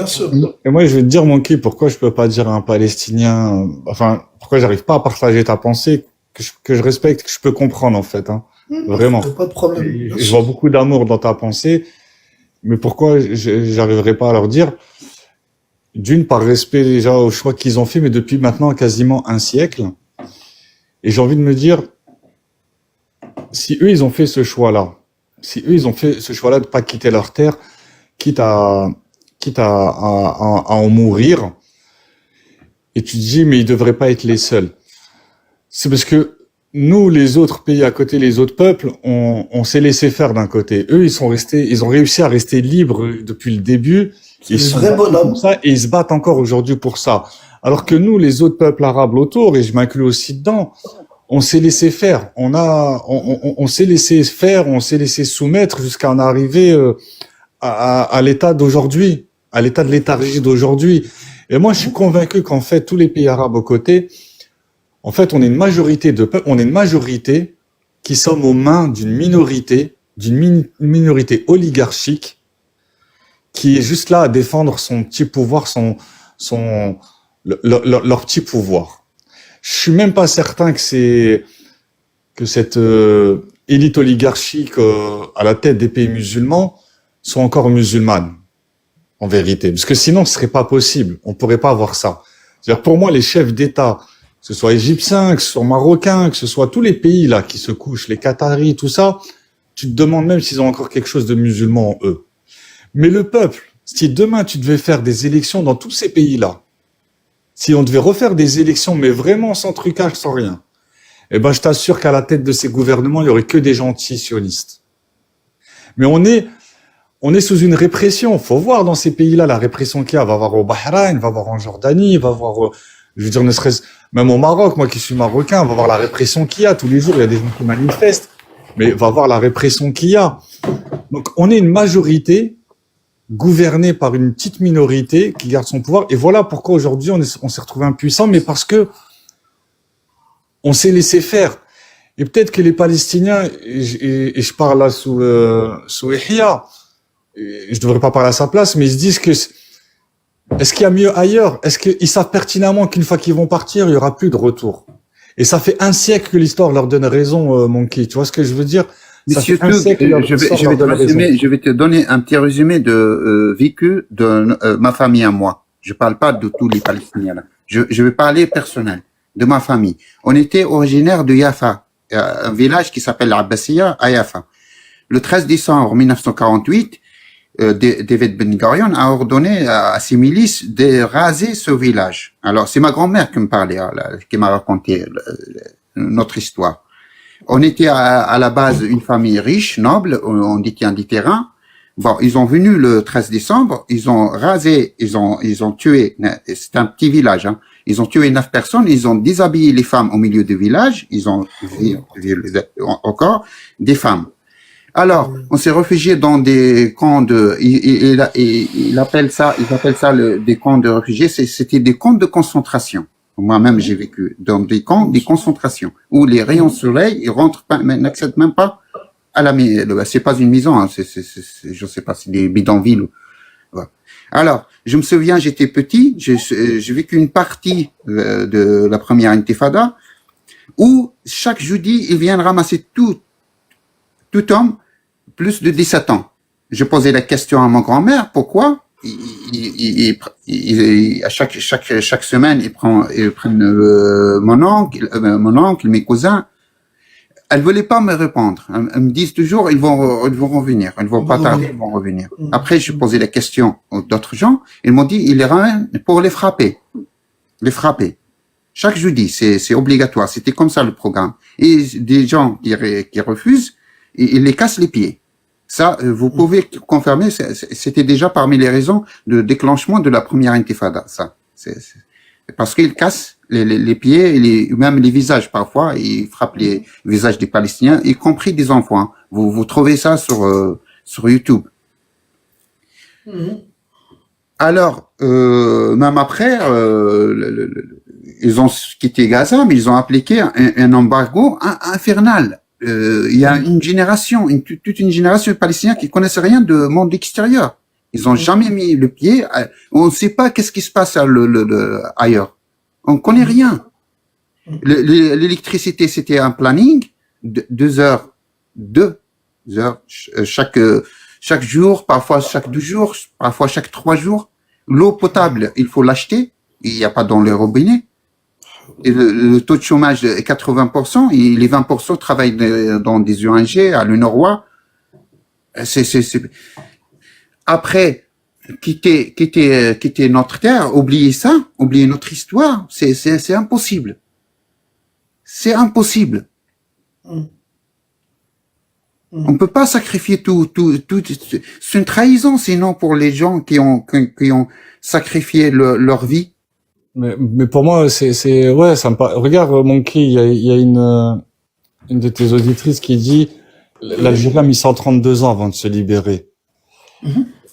sûr. Et moi, je vais te dire, Manqué, pourquoi je peux pas dire à un Palestinien, pourquoi j'arrive pas à partager ta pensée, que je respecte, que je peux comprendre, en fait, hein. Vraiment. Pas de problème. Je vois beaucoup d'amour dans ta pensée, mais pourquoi j'arriverai pas à leur dire, d'une, par respect déjà au choix qu'ils ont fait, mais depuis maintenant quasiment un siècle. Et j'ai envie de me dire, si eux, ils ont fait ce choix-là, de pas quitter leur terre, quitte à en mourir, et tu te dis, mais ils devraient pas être les seuls. C'est parce que nous, les autres pays à côté, les autres peuples, on s'est laissé faire d'un côté. Eux, ils ont réussi à rester libres depuis le début. Ils sont pour ça et ils se battent encore aujourd'hui pour ça. Alors que nous, les autres peuples arabes autour, et je m'inclus aussi dedans, on s'est laissé faire. On s'est laissé faire, on s'est laissé soumettre jusqu'à en arriver à l'état d'aujourd'hui, à l'état de léthargie d'aujourd'hui. Et moi, je suis convaincu qu'en fait, tous les pays arabes aux côtés, en fait, on est une majorité de peuples, on est une majorité qui sommes aux mains d'une minorité oligarchique qui est juste là à défendre son petit pouvoir, leur petit pouvoir. Je suis même pas certain que cette élite oligarchique à la tête des pays musulmans soit encore musulmane, en vérité. Parce que sinon, ce serait pas possible. On pourrait pas avoir ça. C'est-à-dire, pour moi, les chefs d'État, que ce soit égyptiens, que ce soit marocains, que ce soit tous les pays là qui se couchent, les Qataris, tout ça, tu te demandes même s'ils ont encore quelque chose de musulman en eux. Mais le peuple, si demain tu devais faire des élections dans tous ces pays-là, si on devait refaire des élections, mais vraiment sans trucage, sans rien, eh ben je t'assure qu'à la tête de ces gouvernements, il y aurait que des gentils sionistes. Mais on est sous une répression. Faut voir dans ces pays-là la répression qu'il y a. Va voir au Bahreïn, va voir en Jordanie, va voir, je veux dire, ne serait-ce même au Maroc, moi qui suis marocain, va voir la répression qu'il y a. Tous les jours, il y a des gens qui manifestent, mais va voir la répression qu'il y a. Donc, on est une majorité gouvernée par une petite minorité qui garde son pouvoir. Et voilà pourquoi aujourd'hui on s'est retrouvé impuissant, mais parce que on s'est laissé faire. Et peut-être que les Palestiniens, et je parle là sous Yahya, je devrais pas parler à sa place, mais ils se disent que est-ce qu'il y a mieux ailleurs? Est-ce qu'ils savent pertinemment qu'une fois qu'ils vont partir, il y aura plus de retour? Et ça fait un siècle que l'histoire leur donne raison, Monkey. Tu vois ce que je veux dire? Monsieur Touk, je vais te donner un petit résumé de vécu de ma famille à moi. Je parle pas de tous les Palestiniens là. Je vais parler personnel de ma famille. On était originaire de Yafa, un village qui s'appelle l'Abbasiya à Yafa. Le 13 décembre 1948, David Ben Gurion a ordonné à ses milices de raser ce village. Alors, c'est ma grand-mère qui me parlait, qui m'a raconté notre histoire. On était à la base une famille riche, noble, on détient des terrains. Bon, ils ont venu le 13 décembre, ils ont rasé, ils ont tué, c'est un petit village, hein. Ils ont tué 9 personnes, ils ont déshabillé les femmes au milieu du village, ils ont encore des femmes. Alors, on s'est réfugié dans des camps il appelle ça des camps de réfugiés, c'était des camps de concentration. Moi-même, j'ai vécu dans des camps de concentration où les rayons soleil, ils rentrent pas, n'accèdent même pas à la maison. C'est pas une maison, hein, je sais pas, c'est des bidonvilles. Voilà. Alors, je me souviens, j'étais petit, j'ai vécu une partie de la première intifada où chaque jeudi, ils viennent ramasser tout homme plus de 17 ans. Je posais la question à ma grand-mère, pourquoi? À chaque semaine, ils prennent mon oncle, mes cousins. Elles voulaient pas me répondre. Elles me disent toujours, ils vont revenir. Ils vont pas tarder, ils vont revenir. Après, je posais la question aux d'autres gens. Ils m'ont dit, ils les ramènent pour les frapper. Les frapper. Chaque jeudi, c'est obligatoire. C'était comme ça le programme. Et des gens qui refusent, ils les cassent les pieds. Ça, vous pouvez confirmer, c'était déjà parmi les raisons de déclenchement de la première intifada, ça. C'est parce qu'ils cassent les pieds, même les visages parfois, ils frappent les visages des Palestiniens, y compris des enfants. Vous trouvez ça sur YouTube. Alors, même après, ils ont quitté Gaza, mais ils ont appliqué un embargo infernal. Il y a une génération, toute une génération de Palestiniens qui connaissent rien de monde extérieur. Ils ont jamais mis le pied. On ne sait pas qu'est-ce qui se passe ailleurs. On connaît rien. L'électricité, c'était un planning, 2 heures 2 heures chaque jour, parfois chaque 2 jours, parfois chaque 3 jours. L'eau potable, il faut l'acheter. Il n'y a pas dans les robinets. Et le taux de chômage est 80%. Et les 20% travaillent dans des ONG à l'UNRWA. Après, quitter notre terre, oublier ça, oublier notre histoire, c'est impossible. C'est impossible. On peut pas sacrifier tout. C'est une trahison, sinon, pour les gens qui ont sacrifié leur vie. Mais pour moi, ouais, ça me paraît. Regarde, Monkey, il y a une de tes auditrices qui dit, l'Algérie a mis 132 ans avant de se libérer.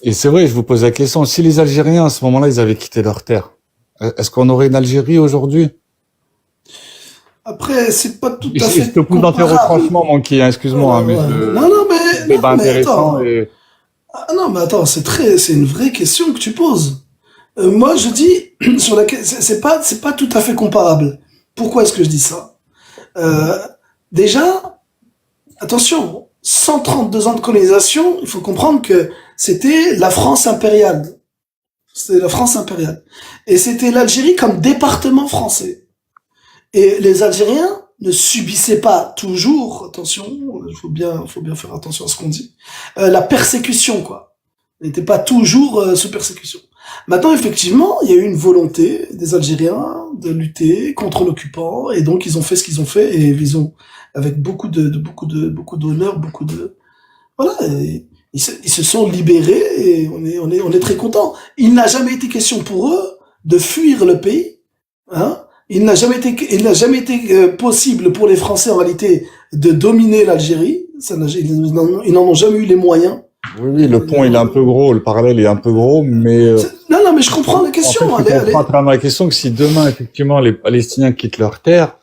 Et c'est vrai, je vous pose la question, si les Algériens, à ce moment-là, ils avaient quitté leur terre, est-ce qu'on aurait une Algérie aujourd'hui? Après, c'est pas tout à fait Je te pousse dans tes retranchements, Monkey, excuse-moi, mais attends. Non, mais attends, c'est une vraie question que tu poses. Moi, je dis, c'est pas tout à fait comparable. Pourquoi est-ce que je dis ça? Déjà, attention, 132 ans de colonisation, il faut comprendre que c'était la France impériale. C'était la France impériale. Et c'était l'Algérie comme département français. Et les Algériens ne subissaient pas toujours, attention, il faut bien faire attention à ce qu'on dit, la persécution, quoi. Ils n'étaient pas toujours sous persécution. Maintenant, effectivement, il y a eu une volonté des Algériens de lutter contre l'occupant, et donc ils ont fait ce qu'ils ont fait, et ils ont, avec beaucoup d'honneur, voilà, et ils se sont libérés, et on est très contents. Il n'a jamais été question pour eux de fuir le pays, hein. Il n'a jamais été possible pour les Français, en réalité, de dominer l'Algérie. Ils n'en ont jamais eu les moyens. Oui, le pont, il est un peu gros, le parallèle est un peu gros, mais... Non, mais je comprends la question. En fait, je comprends la question que si demain, effectivement, les Palestiniens quittent leur terre,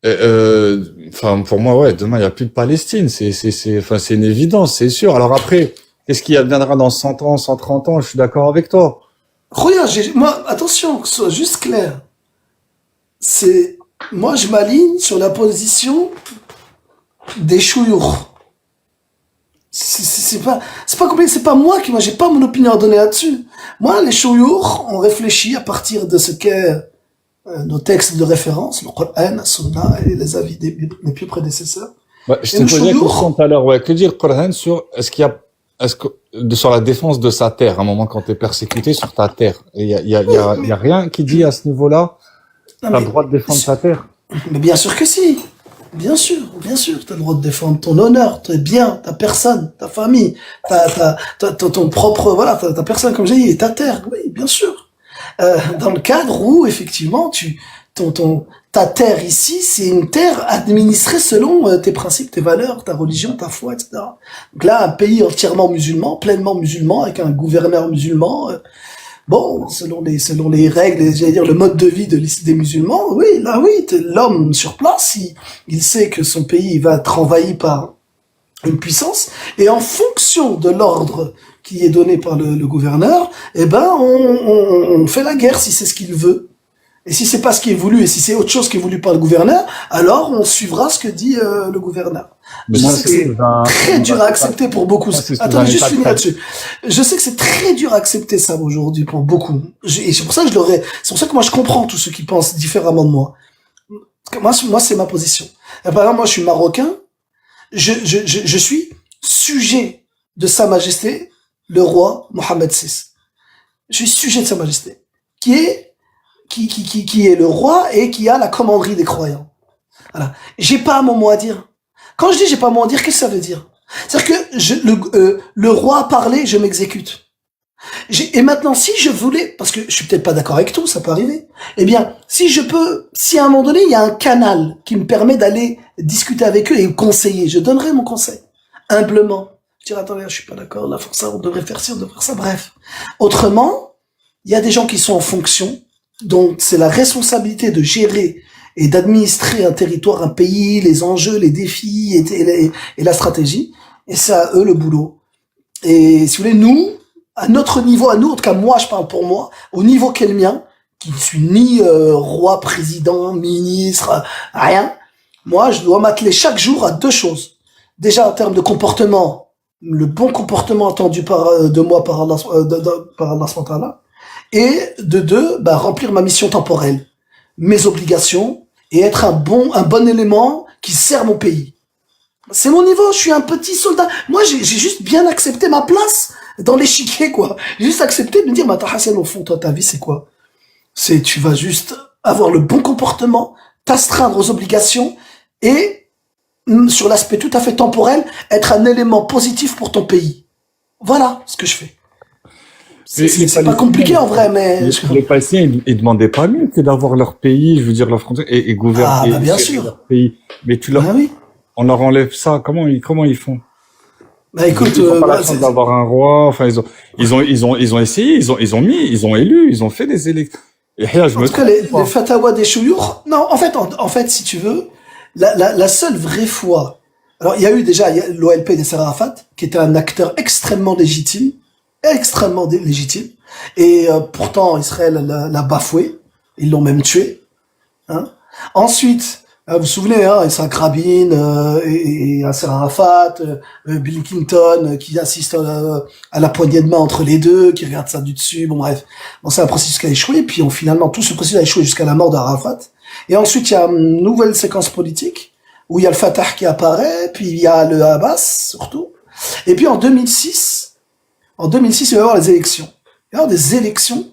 pour moi, ouais, demain, il n'y a plus de Palestine. C'est une évidence, c'est sûr. Alors après, qu'est-ce qui adviendra dans 100 ans, 130 ans? Je suis d'accord avec toi. Regarde, moi, attention, que ce soit juste clair. Moi, je m'aligne sur la position des chouyours. C'est pas compliqué, c'est pas moi j'ai pas mon opinion à donner là-dessus. Moi, les chouyours, on réfléchit à partir de ce qu'est nos textes de référence, le Coran, la Sunna et les avis des plus prédécesseurs. Ouais, je te posais la question tout à l'heure, ouais, que dire le Coran sur, sur la défense de sa terre, à un moment quand t'es persécuté sur ta terre. Il y a rien qui dit à ce niveau-là, t'as le droit de défendre ta terre. Mais bien sûr que si. Bien sûr, t'as le droit de défendre ton honneur, tes biens, ta personne, ta famille, ton propre, voilà, ta personne, comme j'ai dit, et ta terre. Oui, bien sûr. Dans le cadre où, effectivement, ta terre ici, c'est une terre administrée selon tes principes, tes valeurs, ta religion, ta foi, etc. Donc là, un pays entièrement musulman, pleinement musulman, avec un gouverneur musulman, selon les règles, j'allais dire le mode de vie des musulmans, oui, là oui, l'homme sur place, il sait que son pays va être envahi par une puissance, et en fonction de l'ordre qui est donné par le gouverneur, on fait la guerre si c'est ce qu'il veut. Et si c'est pas ce qui est voulu, et si c'est autre chose qui est voulu par le gouverneur, alors on suivra ce que dit le gouverneur. Je sais que c'est très dur à accepter pour beaucoup. Attends, juste finir là-dessus. Je sais que c'est très dur à accepter ça aujourd'hui pour beaucoup. Et c'est pour ça que c'est pour ça que moi je comprends tous ceux qui pensent différemment de moi. Moi c'est ma position. Et par exemple, moi je suis marocain. Je suis sujet de Sa Majesté, le roi Mohammed VI. Je suis sujet de Sa Majesté, qui est le roi et qui a la commanderie des croyants. Voilà. J'ai pas mon mot à dire. Quand je dis j'ai pas mon mot à dire, qu'est-ce que ça veut dire? C'est-à-dire que le roi a parlé, je m'exécute. Et maintenant, si je voulais, parce que je suis peut-être pas d'accord avec tout, ça peut arriver, eh bien, si à un moment donné, il y a un canal qui me permet d'aller discuter avec eux et conseiller, je donnerai mon conseil. Humblement. Je dirais, attendez, je suis pas d'accord, là, pour ça, on devrait faire ci, on devrait faire ça, bref. Autrement, il y a des gens qui sont en fonction, donc c'est la responsabilité de gérer et d'administrer un territoire, un pays, les enjeux, les défis et la stratégie. Et c'est à eux le boulot. Et si vous voulez, nous, à notre niveau, à nous, en tout cas moi, je parle pour moi, au niveau qu'est le mien, qui ne suis ni roi, président, ministre, rien, moi, je dois m'atteler chaque jour à deux choses. Déjà, en termes de comportement, le bon comportement attendu de moi par Allah, par Allah subhanahu wa ta'ala. Et de deux, remplir ma mission temporelle, mes obligations, et être un bon élément qui sert mon pays. C'est mon niveau, je suis un petit soldat. Moi, j'ai juste bien accepté ma place dans l'échiquier, quoi. J'ai juste accepté de me dire, Hassan, au fond, toi, ta vie, c'est quoi? Tu vas juste avoir le bon comportement, t'astreindre aux obligations, et, sur l'aspect tout à fait temporel, être un élément positif pour ton pays. Voilà ce que je fais. C'est pas compliqué en vrai, mais... Les Palestiniens, ils demandaient pas mieux que d'avoir leur pays, je veux dire, leur frontière, et gouverner bien sûr. leur pays. Mais oui. On leur enlève ça, comment ils font? Écoute, ils ont pas la chance d'avoir un roi, enfin, ils ont essayé, ils ont élu, ils ont fait des élections. Et là, en tout cas, les fatawas des chouyours, non, en fait, si tu veux, la seule vraie foi, alors, il y a eu déjà l'OLP de Yasser Arafat, qui était un acteur extrêmement légitime, et pourtant Israël l'a bafoué, ils l'ont même tué. Hein. Ensuite, vous vous souvenez, Yitzhak Rabin et Yasser Arafat, Bill Clinton qui assiste à la poignée de main entre les deux, qui regarde ça du dessus. Bon bref, c'est un processus qui a échoué. Puis finalement tout ce processus a échoué jusqu'à la mort d'Arafat. Et ensuite il y a une nouvelle séquence politique où il y a le Fatah qui apparaît, puis il y a le Hamas surtout. Et puis en 2006, il va y avoir les élections. Il va y avoir des élections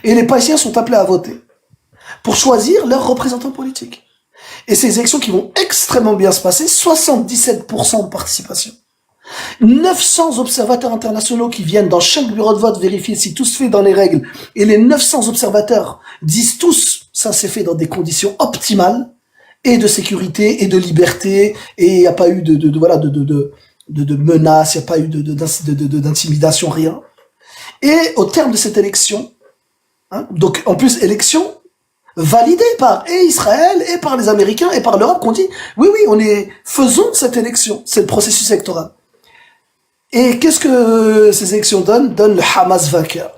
et les Palestiniens sont appelés à voter pour choisir leurs représentants politiques. Et ces élections qui vont extrêmement bien se passer, 77% de participation. 900 observateurs internationaux qui viennent dans chaque bureau de vote vérifier si tout se fait dans les règles. Et les 900 observateurs disent tous, ça s'est fait dans des conditions optimales, et de sécurité, et de liberté, et il n'y a pas eu de menaces, il n'y a pas eu d'intimidation, rien. Et au terme de cette élection, donc en plus élection validée par Israël et par les Américains et par l'Europe, qu'on dit oui, faisons cette élection, c'est le processus électoral. Et qu'est-ce que ces élections donnent? Donnent le Hamas vainqueur.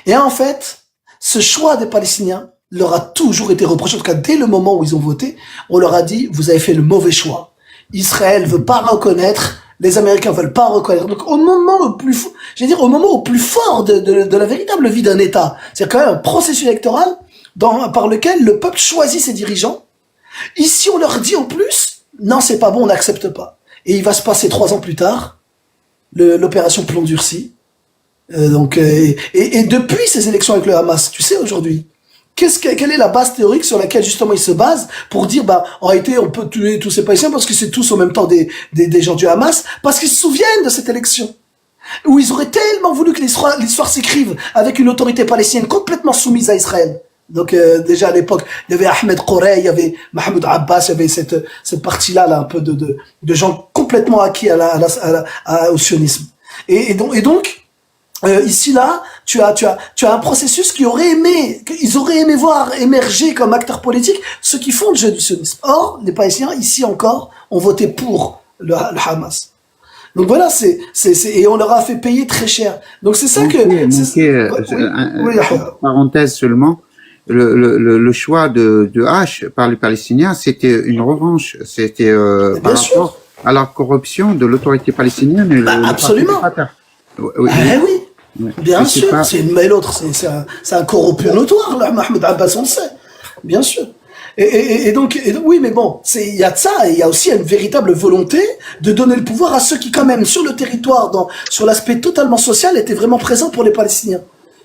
Et en fait, ce choix des Palestiniens leur a toujours été reproché, en tout cas dès le moment où ils ont voté, on leur a dit vous avez fait le mauvais choix. Israël veut pas reconnaître, les Américains veulent pas reconnaître. Donc au moment au plus fort de la véritable vie d'un État, c'est quand même un processus électoral par lequel le peuple choisit ses dirigeants. Ici on leur dit en plus non c'est pas bon, on n'accepte pas. Et il va se passer 3 ans plus tard l'opération Plomb Durci. Et depuis ces élections avec le Hamas, tu sais aujourd'hui, quelle est la base théorique sur laquelle justement ils se basent pour dire en réalité on peut tuer tous ces Palestiniens parce que c'est tous en même temps des gens du Hamas, parce qu'ils se souviennent de cette élection où ils auraient tellement voulu que l'histoire s'écrive avec une autorité palestinienne complètement soumise à Israël. Donc déjà à l'époque il y avait Ahmed Korey, il y avait Mahmoud Abbas, il y avait cette partie-là un peu de gens complètement acquis au sionisme. Et donc ici là, tu as un processus qu'ils auraient aimé voir émerger comme acteurs politiques, ceux qui font le jeu du sionisme. Or, les Palestiniens ici encore ont voté pour le Hamas. Donc voilà, et on leur a fait payer très cher. Donc c'est ça parenthèse seulement. Le choix de H par les Palestiniens, c'était une revanche. C'était par rapport à la corruption de l'autorité palestinienne. Et absolument. Oui. Bien sûr, mais l'autre, c'est un corrompu notoire, là, Mahmoud Abbas, on le sait, bien sûr. Et donc, oui, mais bon, il y a de ça, et il y a aussi une véritable volonté de donner le pouvoir à ceux qui, quand même, sur le territoire, sur l'aspect totalement social, étaient vraiment présents pour les Palestiniens.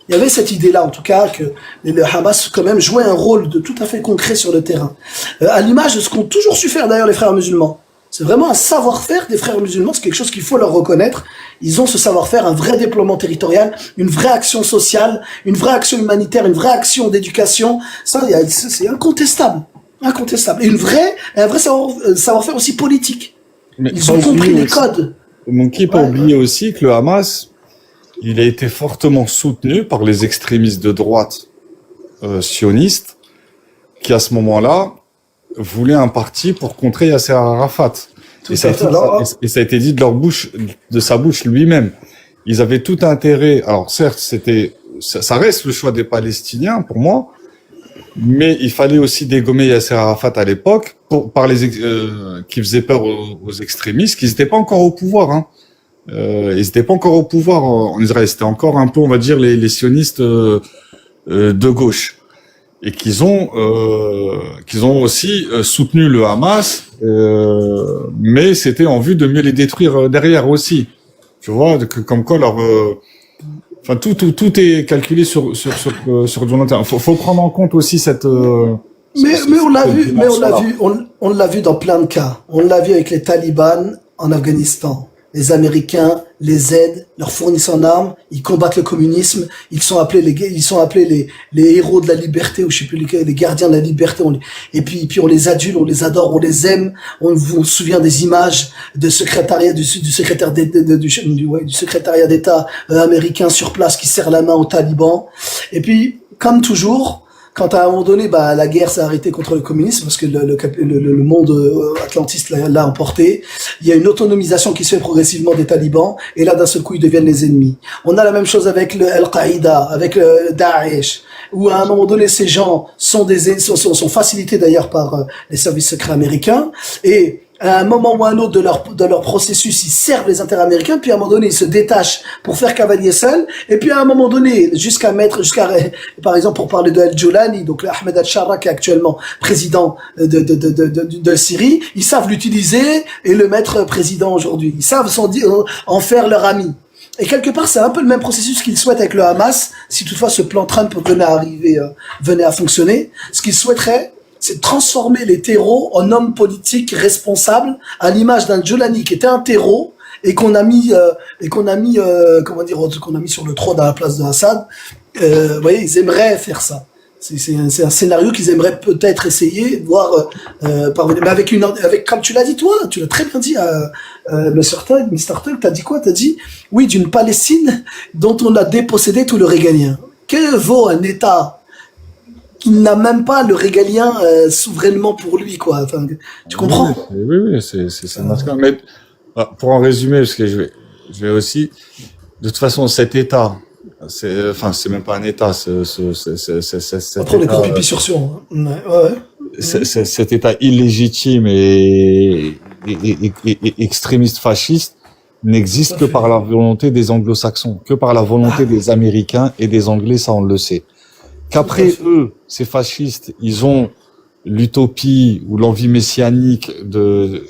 Il y avait cette idée-là, en tout cas, que le Hamas, quand même, jouait un rôle tout à fait concret sur le terrain. À l'image de ce qu'ont toujours su faire, d'ailleurs, les frères musulmans. C'est vraiment un savoir-faire des frères musulmans, c'est quelque chose qu'il faut leur reconnaître. Ils ont ce savoir-faire, un vrai déploiement territorial, une vraie action sociale, une vraie action humanitaire, une vraie action d'éducation. Ça, c'est incontestable. Incontestable. Et un vrai savoir-faire aussi politique. Mais ils ont compris les codes. Mon qui pas oublier aussi que le Hamas, il a été fortement soutenu par les extrémistes de droite sionistes, qui à ce moment-là, voulaient un parti pour contrer Yasser Arafat. Et ça a été dit de sa bouche lui-même. Ils avaient tout intérêt. Alors certes, ça reste le choix des Palestiniens pour moi, Mais il fallait aussi dégommer Yasser Arafat à l'époque qui faisait peur aux extrémistes, qui n'étaient pas encore au pouvoir. Hein. Ils n'étaient pas encore au pouvoir en Israël. C'était encore un peu, on va dire, les sionistes de gauche. Et qu'ils ont aussi soutenu le Hamas, mais c'était en vue de mieux les détruire derrière aussi. Tu vois, comme quoi enfin tout est calculé sur du long terme. Faut prendre en compte aussi cette. Mais on l'a vu dans plein de cas. On l'a vu avec les talibans en Afghanistan. Les Américains les aident, leur fournissent en armes, ils combattent le communisme, ils sont appelés les héros de la liberté, ou je sais plus les gardiens de la liberté. Et puis on les adule, on les adore, on les aime. On se souvient des images du secrétariat d'État américain sur place qui serre la main aux talibans. Et puis, comme toujours, quand à un moment donné, la guerre s'est arrêtée contre le communisme parce que le monde atlantiste l'a emporté. Il y a une autonomisation qui se fait progressivement des talibans et là d'un seul coup ils deviennent les ennemis. On a la même chose avec le Al-Qaïda, avec le Daesh, où à un moment donné ces gens sont facilités d'ailleurs par les services secrets américains et à un moment ou à un autre de leur processus, ils servent les intérêts américains, puis à un moment donné, ils se détachent pour faire cavalier seul, et puis à un moment donné, par exemple, pour parler de Al-Jolani, donc Ahmed Al-Sharra, qui est actuellement président de Syrie, ils savent l'utiliser et le mettre président aujourd'hui. Ils savent en faire leur ami. Et quelque part, c'est un peu le même processus qu'ils souhaitent avec le Hamas, si toutefois ce plan Trump venait à fonctionner. Ce qu'ils souhaiteraient, c'est transformer les terreaux en hommes politiques responsables, à l'image d'un Jolani qui était un terreau et qu'on a mis sur le trône à la place de Assad. Vous voyez, ils aimeraient faire ça. C'est un scénario qu'ils aimeraient peut-être essayer, voire parvenir. Mais avec comme tu l'as dit toi, tu l'as très bien dit, Mr. Tug, t'as dit quoi? T'as dit oui, d'une Palestine dont on a dépossédé tout le régalien. Que vaut un État qui n'a même pas le régalien souverainement pour lui, quoi. Enfin, tu comprends? Oui, c'est masculin. Mais pour en résumer, parce que je vais aussi, de toute façon, cet État, c'est même pas un État, Trop les gros pipi sur Sion. Cet État illégitime et extrémiste fasciste n'existe que par la volonté des Anglo-Saxons, que par la volonté des Américains et des Anglais, ça on le sait. Qu'après eux, ces fascistes, ils ont l'utopie ou l'envie messianique de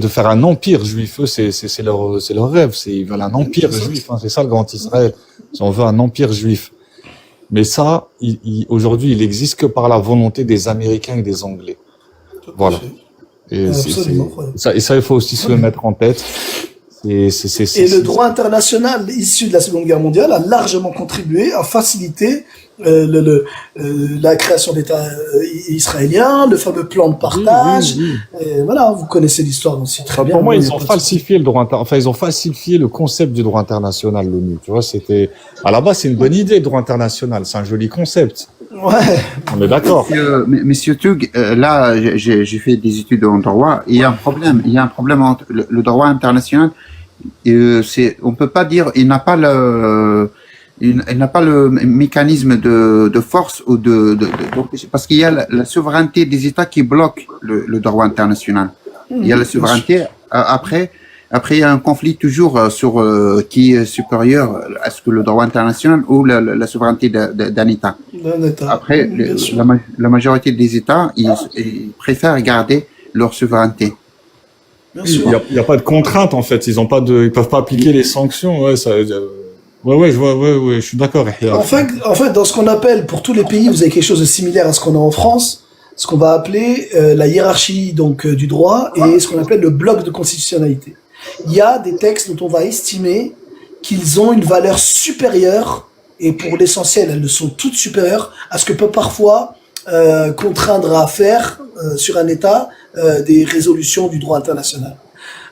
faire un empire juif. Eux, c'est leur rêve. Ils veulent un empire juif. Hein, c'est ça le grand Israël. On veut un empire juif. Mais ça, aujourd'hui, il existe que par la volonté des Américains et des Anglais. Voilà. Et ça, il faut aussi se le mettre en tête. Et le droit international issu de la Seconde Guerre mondiale a largement contribué à faciliter la création d'État israélien, le fameux plan de partage. Oui. Et voilà, vous connaissez l'histoire aussi très bien. Pour moi, ils ont falsifié ils ont falsifié le concept du droit international, l'ONU. Tu vois, à la base, c'est une bonne idée, le droit international. C'est un joli concept. Ouais. On est d'accord. Monsieur Tug, là, j'ai fait des études en droit. Il y a un problème. Il y a un problème entre le droit international. On peut pas dire, il n'a pas le mécanisme de force ou parce qu'il y a la souveraineté des États qui bloque le droit international. Il y a la souveraineté. Après, il y a un conflit toujours sur qui est supérieur à ce que le droit international ou la souveraineté d'un État. Après, la majorité des États, ils préfèrent garder leur souveraineté. Il y a pas de contrainte en fait. Ils peuvent pas appliquer les sanctions. Ouais, je suis d'accord. En fait, dans ce qu'on appelle, pour tous les pays, vous avez quelque chose de similaire à ce qu'on a en France, ce qu'on va appeler la hiérarchie donc du droit et ce qu'on appelle le bloc de constitutionnalité. Il y a des textes dont on va estimer qu'ils ont une valeur supérieure, et pour l'essentiel, elles le sont toutes supérieures à ce que peut parfois contraindre à faire sur un État des résolutions du droit international.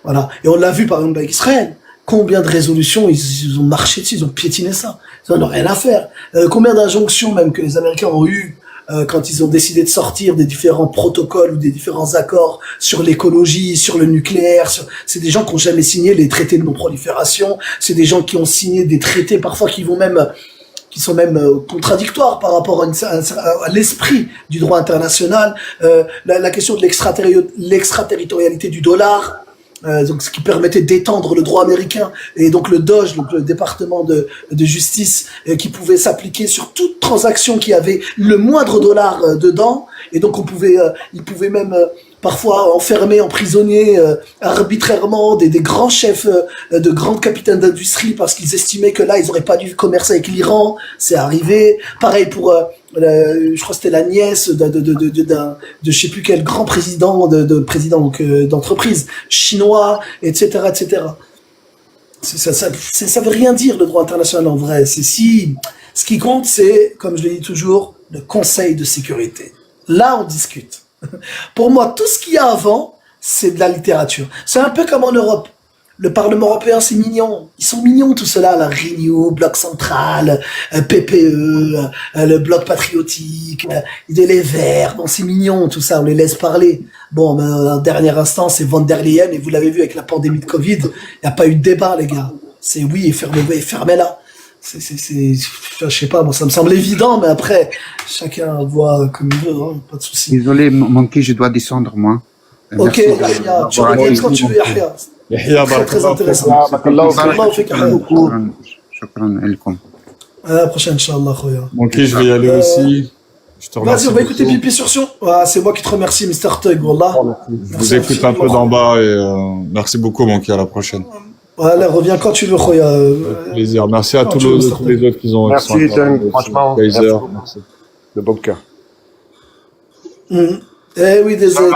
Voilà. Et on l'a vu par exemple avec Israël. Combien de résolutions ils ont marché dessus, ils ont piétiné ça. Ils n'ont rien à faire. Combien d'injonctions même que les Américains ont eues quand ils ont décidé de sortir des différents protocoles ou des différents accords sur l'écologie, sur le nucléaire. C'est des gens qui n'ont jamais signé les traités de non-prolifération. C'est des gens qui ont signé des traités parfois qui vont même qui sont même contradictoires par rapport à l'esprit du droit international. La question de l'extraterritorialité du dollar, donc ce qui permettait d'étendre le droit américain, et donc le DOJ, donc le département de justice, qui pouvait s'appliquer sur toute transaction qui avait le moindre dollar dedans, et donc il pouvait même parfois enfermer, emprisonner arbitrairement des grands chefs de grandes capitaines d'industrie parce qu'ils estimaient que là ils auraient pas dû commercer avec l'Iran. C'est arrivé. Pareil pour je crois que c'était la nièce de je sais plus quel grand président d'entreprise chinois, etc., etc. Ça veut rien dire le droit international en vrai. Ce qui compte, c'est, comme je le dis toujours, le Conseil de sécurité. Là on discute. Pour moi, tout ce qu'il y a avant, c'est de la littérature. C'est un peu comme en Europe. Le Parlement européen, c'est mignon. Ils sont mignons, tout cela, la Renew, Bloc Central, PPE, le Bloc Patriotique, les Verts. Bon, c'est mignon, tout ça, on les laisse parler. Bon, en dernier instant, c'est von der Leyen, et vous l'avez vu avec la pandémie de Covid, il n'y a pas eu de débat, les gars. C'est oui, et fermez-la. Je sais pas, bon, ça me semble évident, mais après, chacun voit comme il veut, hein, pas de souci. Désolé, Monkey, je dois descendre, moi. Ok, Yahya, tu reviens quand tu veux, Yahya. Très, très intéressant. À la prochaine, Inch'Allah, Khoya. Ok, je vais y aller aussi. Je te remercie. Vas-y, on va écouter Pipi sur Sion. Ah, c'est moi qui te remercie, Mr. Tug, Wallah. Je vous écoute un peu d'en bas et merci beaucoup, Monkey, à la prochaine. Voilà, reviens quand tu veux, Khoya. Plaisir. Merci à tous les autres qui ont. Merci, franchement. Merci. De bon cœur. Eh oui, désolé.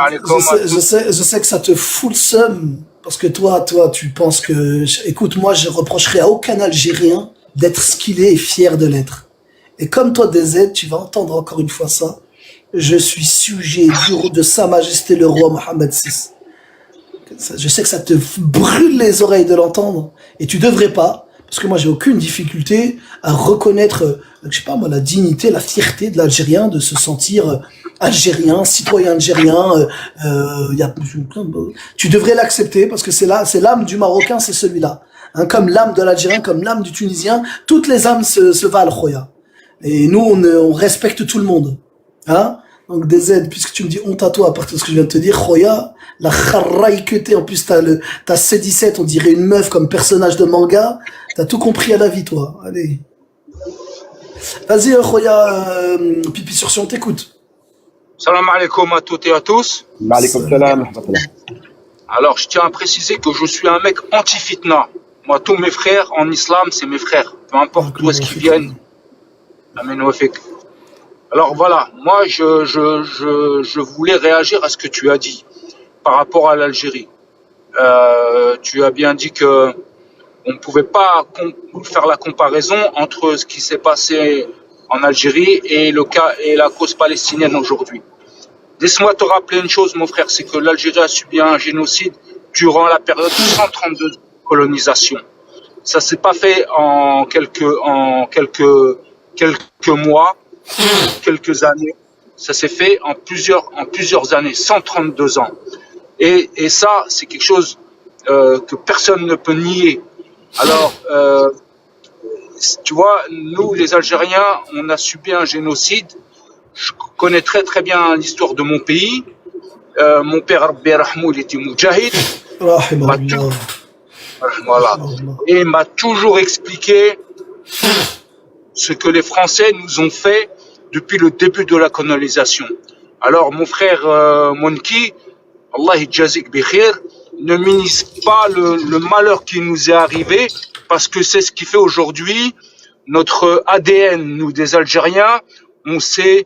Je sais que ça te fout le seum. Parce que toi, tu penses que... Écoute, moi, je reprocherai à aucun Algérien d'être ce qu'il est et fier de l'être. Et comme toi, DZ, tu vas entendre encore une fois ça. Je suis sujet de Sa Majesté le Roi Mohammed VI. Je sais que ça te brûle les oreilles de l'entendre. Et tu devrais pas. Parce que moi, j'ai aucune difficulté à reconnaître, je sais pas moi, la dignité, la fierté de l'Algérien, de se sentir algérien, citoyen algérien. Tu devrais l'accepter parce que c'est l'âme du Marocain, c'est celui-là. Hein, comme l'âme de l'Algérien, comme l'âme du Tunisien, toutes les âmes se valent, Khoya. Et nous, on respecte tout le monde. Hein? Donc, DZ, puisque tu me dis honte à toi à partir de ce que je viens de te dire, Khoya, la kharraï que t'es, en plus t'as C17, on dirait une meuf comme personnage de manga, t'as tout compris à la vie, toi. Allez. Vas-y, Khoya, Pipi sur Sion, t'écoute. Salam alaikum à toutes et à tous. Alaikum salam. Alors, je tiens à préciser que je suis un mec anti-fitna. Moi, tous mes frères en islam, c'est mes frères. Peu importe d'où est-ce qu'ils viennent. Amen wa fik. Alors voilà, moi je voulais réagir à ce que tu as dit par rapport à l'Algérie. Tu as bien dit que on ne pouvait pas faire la comparaison entre ce qui s'est passé en Algérie et la cause palestinienne aujourd'hui. Laisse-moi te rappeler une chose, mon frère, c'est que l'Algérie a subi un génocide durant la période de 132 colonisations. Ça s'est pas fait en quelques mois, quelques années. Ça s'est fait en plusieurs années, 132 ans. Et ça, c'est quelque chose que personne ne peut nier. Alors, tu vois, nous, les Algériens, on a subi un génocide. Je connais très très bien l'histoire de mon pays. Mon père, Rabbi Rahmou, il était moudjahid. Voilà. Et il m'a toujours expliqué ce que les Français nous ont fait depuis le début de la colonisation. Alors, mon frère Monkey, Allah yajazik bikhir, ne minimise pas le malheur qui nous est arrivé, parce que c'est ce qui fait aujourd'hui notre ADN, nous des Algériens. On s'est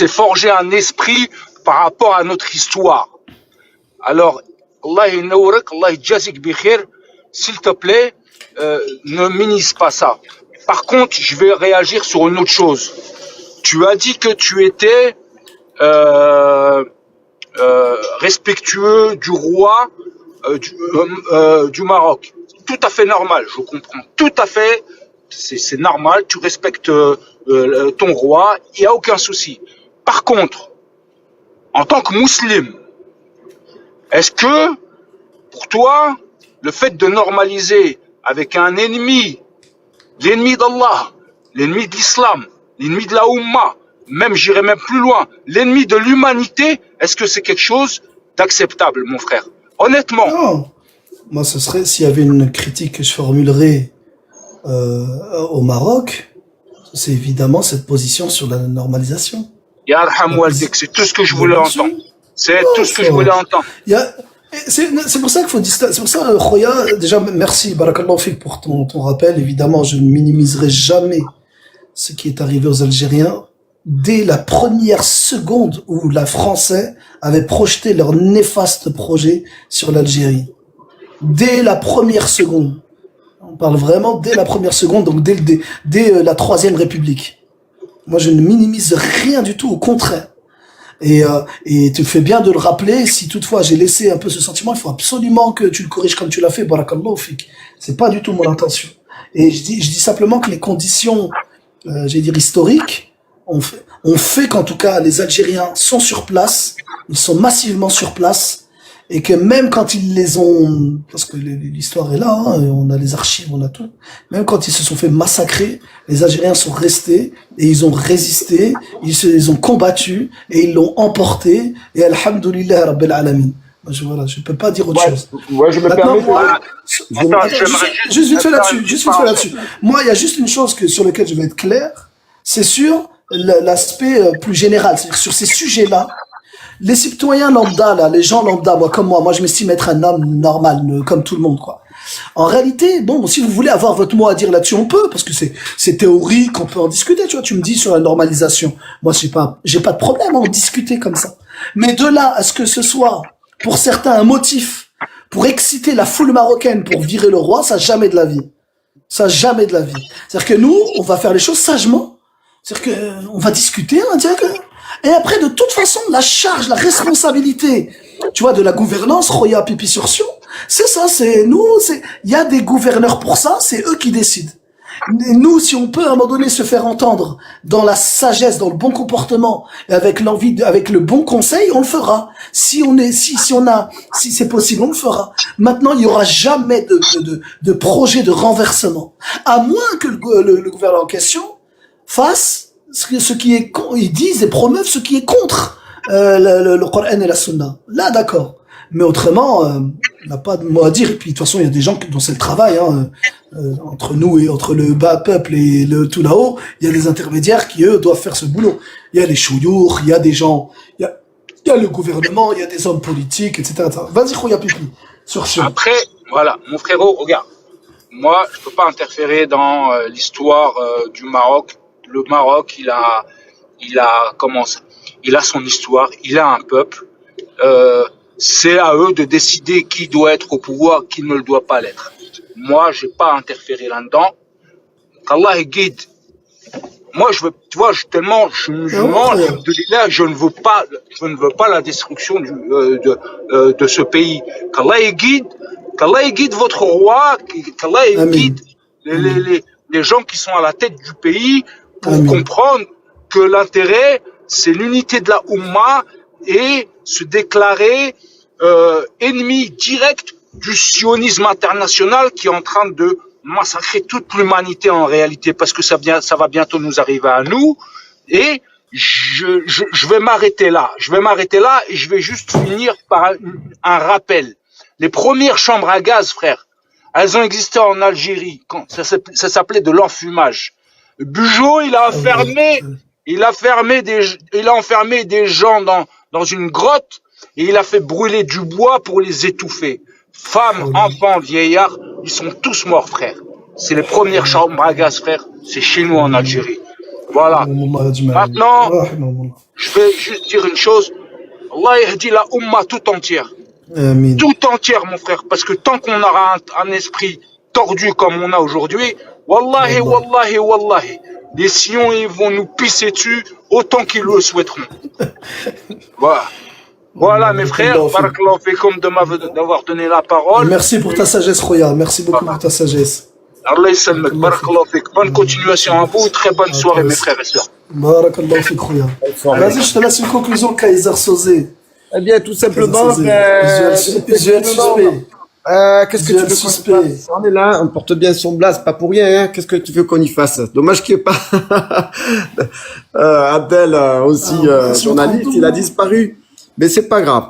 forgé un esprit par rapport à notre histoire. Alors, Allah yanourak, Allah yajazik bikhir, s'il te plaît, ne minimise pas ça. Par contre, je vais réagir sur une autre chose. Tu as dit que tu étais respectueux du roi du Maroc. Tout à fait normal, je comprends. Tout à fait, c'est normal, tu respectes ton roi, il n'y a aucun souci. Par contre, en tant que musulman, est-ce que, pour toi, le fait de normaliser avec un ennemi l'ennemi d'Allah, l'ennemi de l'islam, l'ennemi de la Ummah, même j'irai même plus loin, l'ennemi de l'humanité, est-ce que c'est quelque chose d'acceptable, mon frère? Honnêtement. Non. Moi, ce serait, s'il y avait une critique que je formulerais au Maroc, c'est évidemment cette position sur la normalisation. Ya Arham Waldik, c'est tout ce que je voulais entendre. C'est tout ce que je voulais entendre. C'est pour ça qu'il faut distinguer. C'est pour ça, Khoya, déjà, merci, Barakallahu Fik, pour ton rappel. Évidemment, je ne minimiserai jamais ce qui est arrivé aux Algériens. Dès la première seconde où la Français avait projeté leur néfaste projet sur l'Algérie. Dès la première seconde. On parle vraiment dès la première seconde, donc dès la Troisième République. Moi, je ne minimise rien du tout, au contraire. Et tu fais bien de le rappeler. Si toutefois j'ai laissé un peu ce sentiment, il faut absolument que tu le corriges comme tu l'as fait. Barakallahu fik. C'est pas du tout mon intention. Et je dis simplement que les conditions, historiques, ont fait qu'en tout cas les Algériens sont sur place. Ils sont massivement sur place. Et que même quand ils les ont, parce que l'histoire est là, hein, on a les archives, on a tout, même quand ils se sont fait massacrer, les Algériens sont restés, et ils ont résisté, ils ont combattu, et ils l'ont emporté, et alhamdoulilah rabbil alamin. Voilà, je peux pas dire autre chose. Ouais, je me permets juste vite fait là-dessus. Moi, il y a juste une chose sur laquelle je vais être clair, c'est sur l'aspect plus général, c'est-à-dire sur ces sujets-là. Les citoyens lambda, là, les gens lambda, moi je m'estime être un homme normal, comme tout le monde, quoi. En réalité, bon, si vous voulez avoir votre mot à dire là-dessus, on peut, parce que c'est théorique, on peut en discuter, tu vois. Tu me dis sur la normalisation. Moi, j'ai pas de problème à en discuter comme ça. Mais de là à ce que ce soit, pour certains, un motif pour exciter la foule marocaine pour virer le roi, ça jamais de la vie. Ça jamais de la vie. C'est-à-dire que nous, on va faire les choses sagement. C'est-à-dire que on va discuter, on va dire que... Et après, de toute façon, la charge, la responsabilité, tu vois, de la gouvernance, Roya Pipi sur Sion, c'est ça, il y a des gouverneurs pour ça, c'est eux qui décident. Et nous, si on peut à un moment donné se faire entendre dans la sagesse, dans le bon comportement, et avec avec le bon conseil, on le fera. Si c'est possible, on le fera. Maintenant, il y aura jamais de projet de renversement. À moins que le gouverneur en question fasse ce qui est, ils disent et promeuvent ce qui est contre le Coran et la Sunna. Là, d'accord. Mais autrement, on n'a pas de mot à dire. Et puis, de toute façon, il y a des gens dont c'est le travail, hein, entre nous et entre le bas peuple et le tout là-haut. Il y a des intermédiaires qui, eux, doivent faire ce boulot. Il y a les chouyours, il y a des gens, il y a le gouvernement, il y a des hommes politiques, etc. Vas-y, Khouya Pipi, sur ce. Après, voilà, mon frérot, regarde. Moi, je peux pas interférer dans l'histoire du Maroc. Le Maroc, il a son histoire, il a un peuple. C'est à eux de décider qui doit être au pouvoir, qui ne le doit pas l'être. Moi, j'ai pas interféré là-dedans. Qu'Allah guide. Moi, je suis musulman, alhamdoulilah, je ne veux pas la destruction de ce pays. Qu'Allah guide votre roi, qu'Allah guide les gens qui sont à la tête du pays pour comprendre que l'intérêt, c'est l'unité de la Ummah et se déclarer ennemi direct du sionisme international qui est en train de massacrer toute l'humanité en réalité, parce que ça va bientôt nous arriver à nous. Et je vais m'arrêter là. Et je vais juste finir par un rappel. Les premières chambres à gaz, frère, elles ont existé en Algérie. Ça s'appelait de l'enfumage. Bugeaud, il a enfermé des gens dans une grotte et il a fait brûler du bois pour les étouffer. Femmes, enfants, vieillards, ils sont tous morts, frère. C'est les premières chambres à gaz, frère. C'est chez nous en Algérie. Voilà. Maintenant, je vais juste dire une chose. Allah yahdi la Ummah tout entière. Amin. Tout entière, mon frère. Parce que tant qu'on aura un esprit tordu comme on a aujourd'hui, wallahi, les Sions, ils vont nous pisser dessus autant qu'ils le souhaiteront. Voilà, mes frères, barakallahu fikum d'avoir donné la parole. Merci pour ta sagesse, Khoya. Merci beaucoup pour ta sagesse. Allah ysalmek, barakallahu fik. Bonne continuation à vous, très bonne soirée, mes frères et sœurs. Barakallahu fik, Khoya. Vas-y, je te laisse une conclusion, Kaiser Sosé. Eh bien, tout simplement, Qu'est-ce que tu veux qu'on y fasse? On est là, on porte bien son blase, pas pour rien, hein. Qu'est-ce que tu veux qu'on y fasse? Dommage qu'il n'y ait pas Abdel aussi, journaliste, il a disparu. Mais c'est pas grave.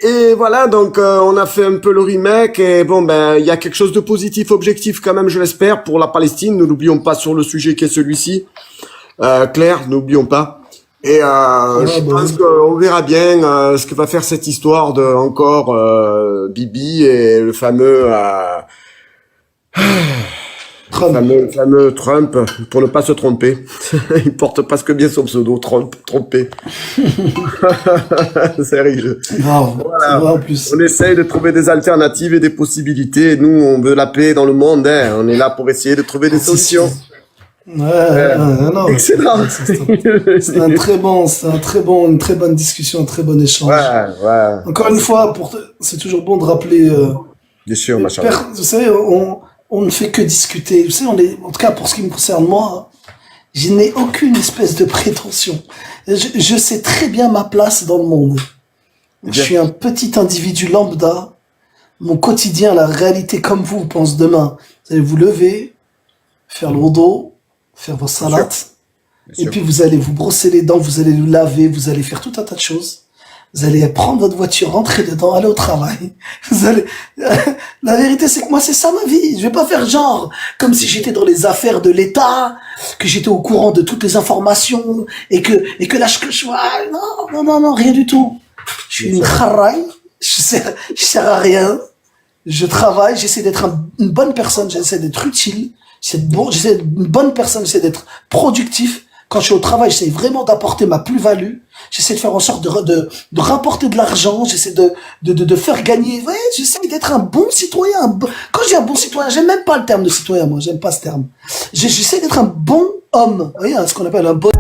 Et voilà, donc on a fait un peu le remake et bon ben il y a quelque chose de positif, objectif quand même, je l'espère, pour la Palestine. Nous n'oublions pas sur le sujet qui est celui-ci. Claire, n'oublions pas. Et je pense qu'on verra bien ce que va faire cette histoire de encore Bibi et le fameux fameux Trump, pour ne pas se tromper. Il porte presque bien son pseudo, Trump, trompé. C'est rigolo. Voilà. Vrai en plus. On essaye de trouver des alternatives et des possibilités. Nous, on veut la paix dans le monde, hein. On est là pour essayer de trouver des solutions. Non, excellent. C'est une très bonne discussion, un très bon échange. Encore une fois, c'est toujours bon de rappeler. Bien sûr, machin. Vous savez, on ne fait que discuter. Vous savez, en tout cas pour ce qui me concerne moi, je n'ai aucune espèce de prétention. Je sais très bien ma place dans le monde. Je suis un petit individu lambda. Mon quotidien, la réalité comme vous pense demain. Vous allez vous lever, faire le wudu, faire vos salades, et puis vous allez vous brosser les dents, vous allez vous laver, vous allez faire tout un tas de choses. Vous allez prendre votre voiture, rentrer dedans, aller au travail. Vous allez, la vérité, c'est que moi, c'est ça ma vie. Je vais pas faire genre, comme si j'étais dans les affaires de l'État, que j'étais au courant de toutes les informations, et que là, non, rien du tout. Je suis une kharraï, je sers à rien. Je travaille, j'essaie d'être une bonne personne, j'essaie d'être utile, j'essaie d'être une bonne personne, j'essaie d'être productif. Quand je suis au travail, j'essaie vraiment d'apporter ma plus-value. J'essaie de faire en sorte de rapporter de l'argent. J'essaie de faire gagner. Ouais, j'essaie d'être un bon citoyen. Quand je dis un bon citoyen, j'aime même pas le terme de citoyen, moi. J'aime pas ce terme. J'essaie d'être un bon homme. Vous voyez, ce qu'on appelle un bon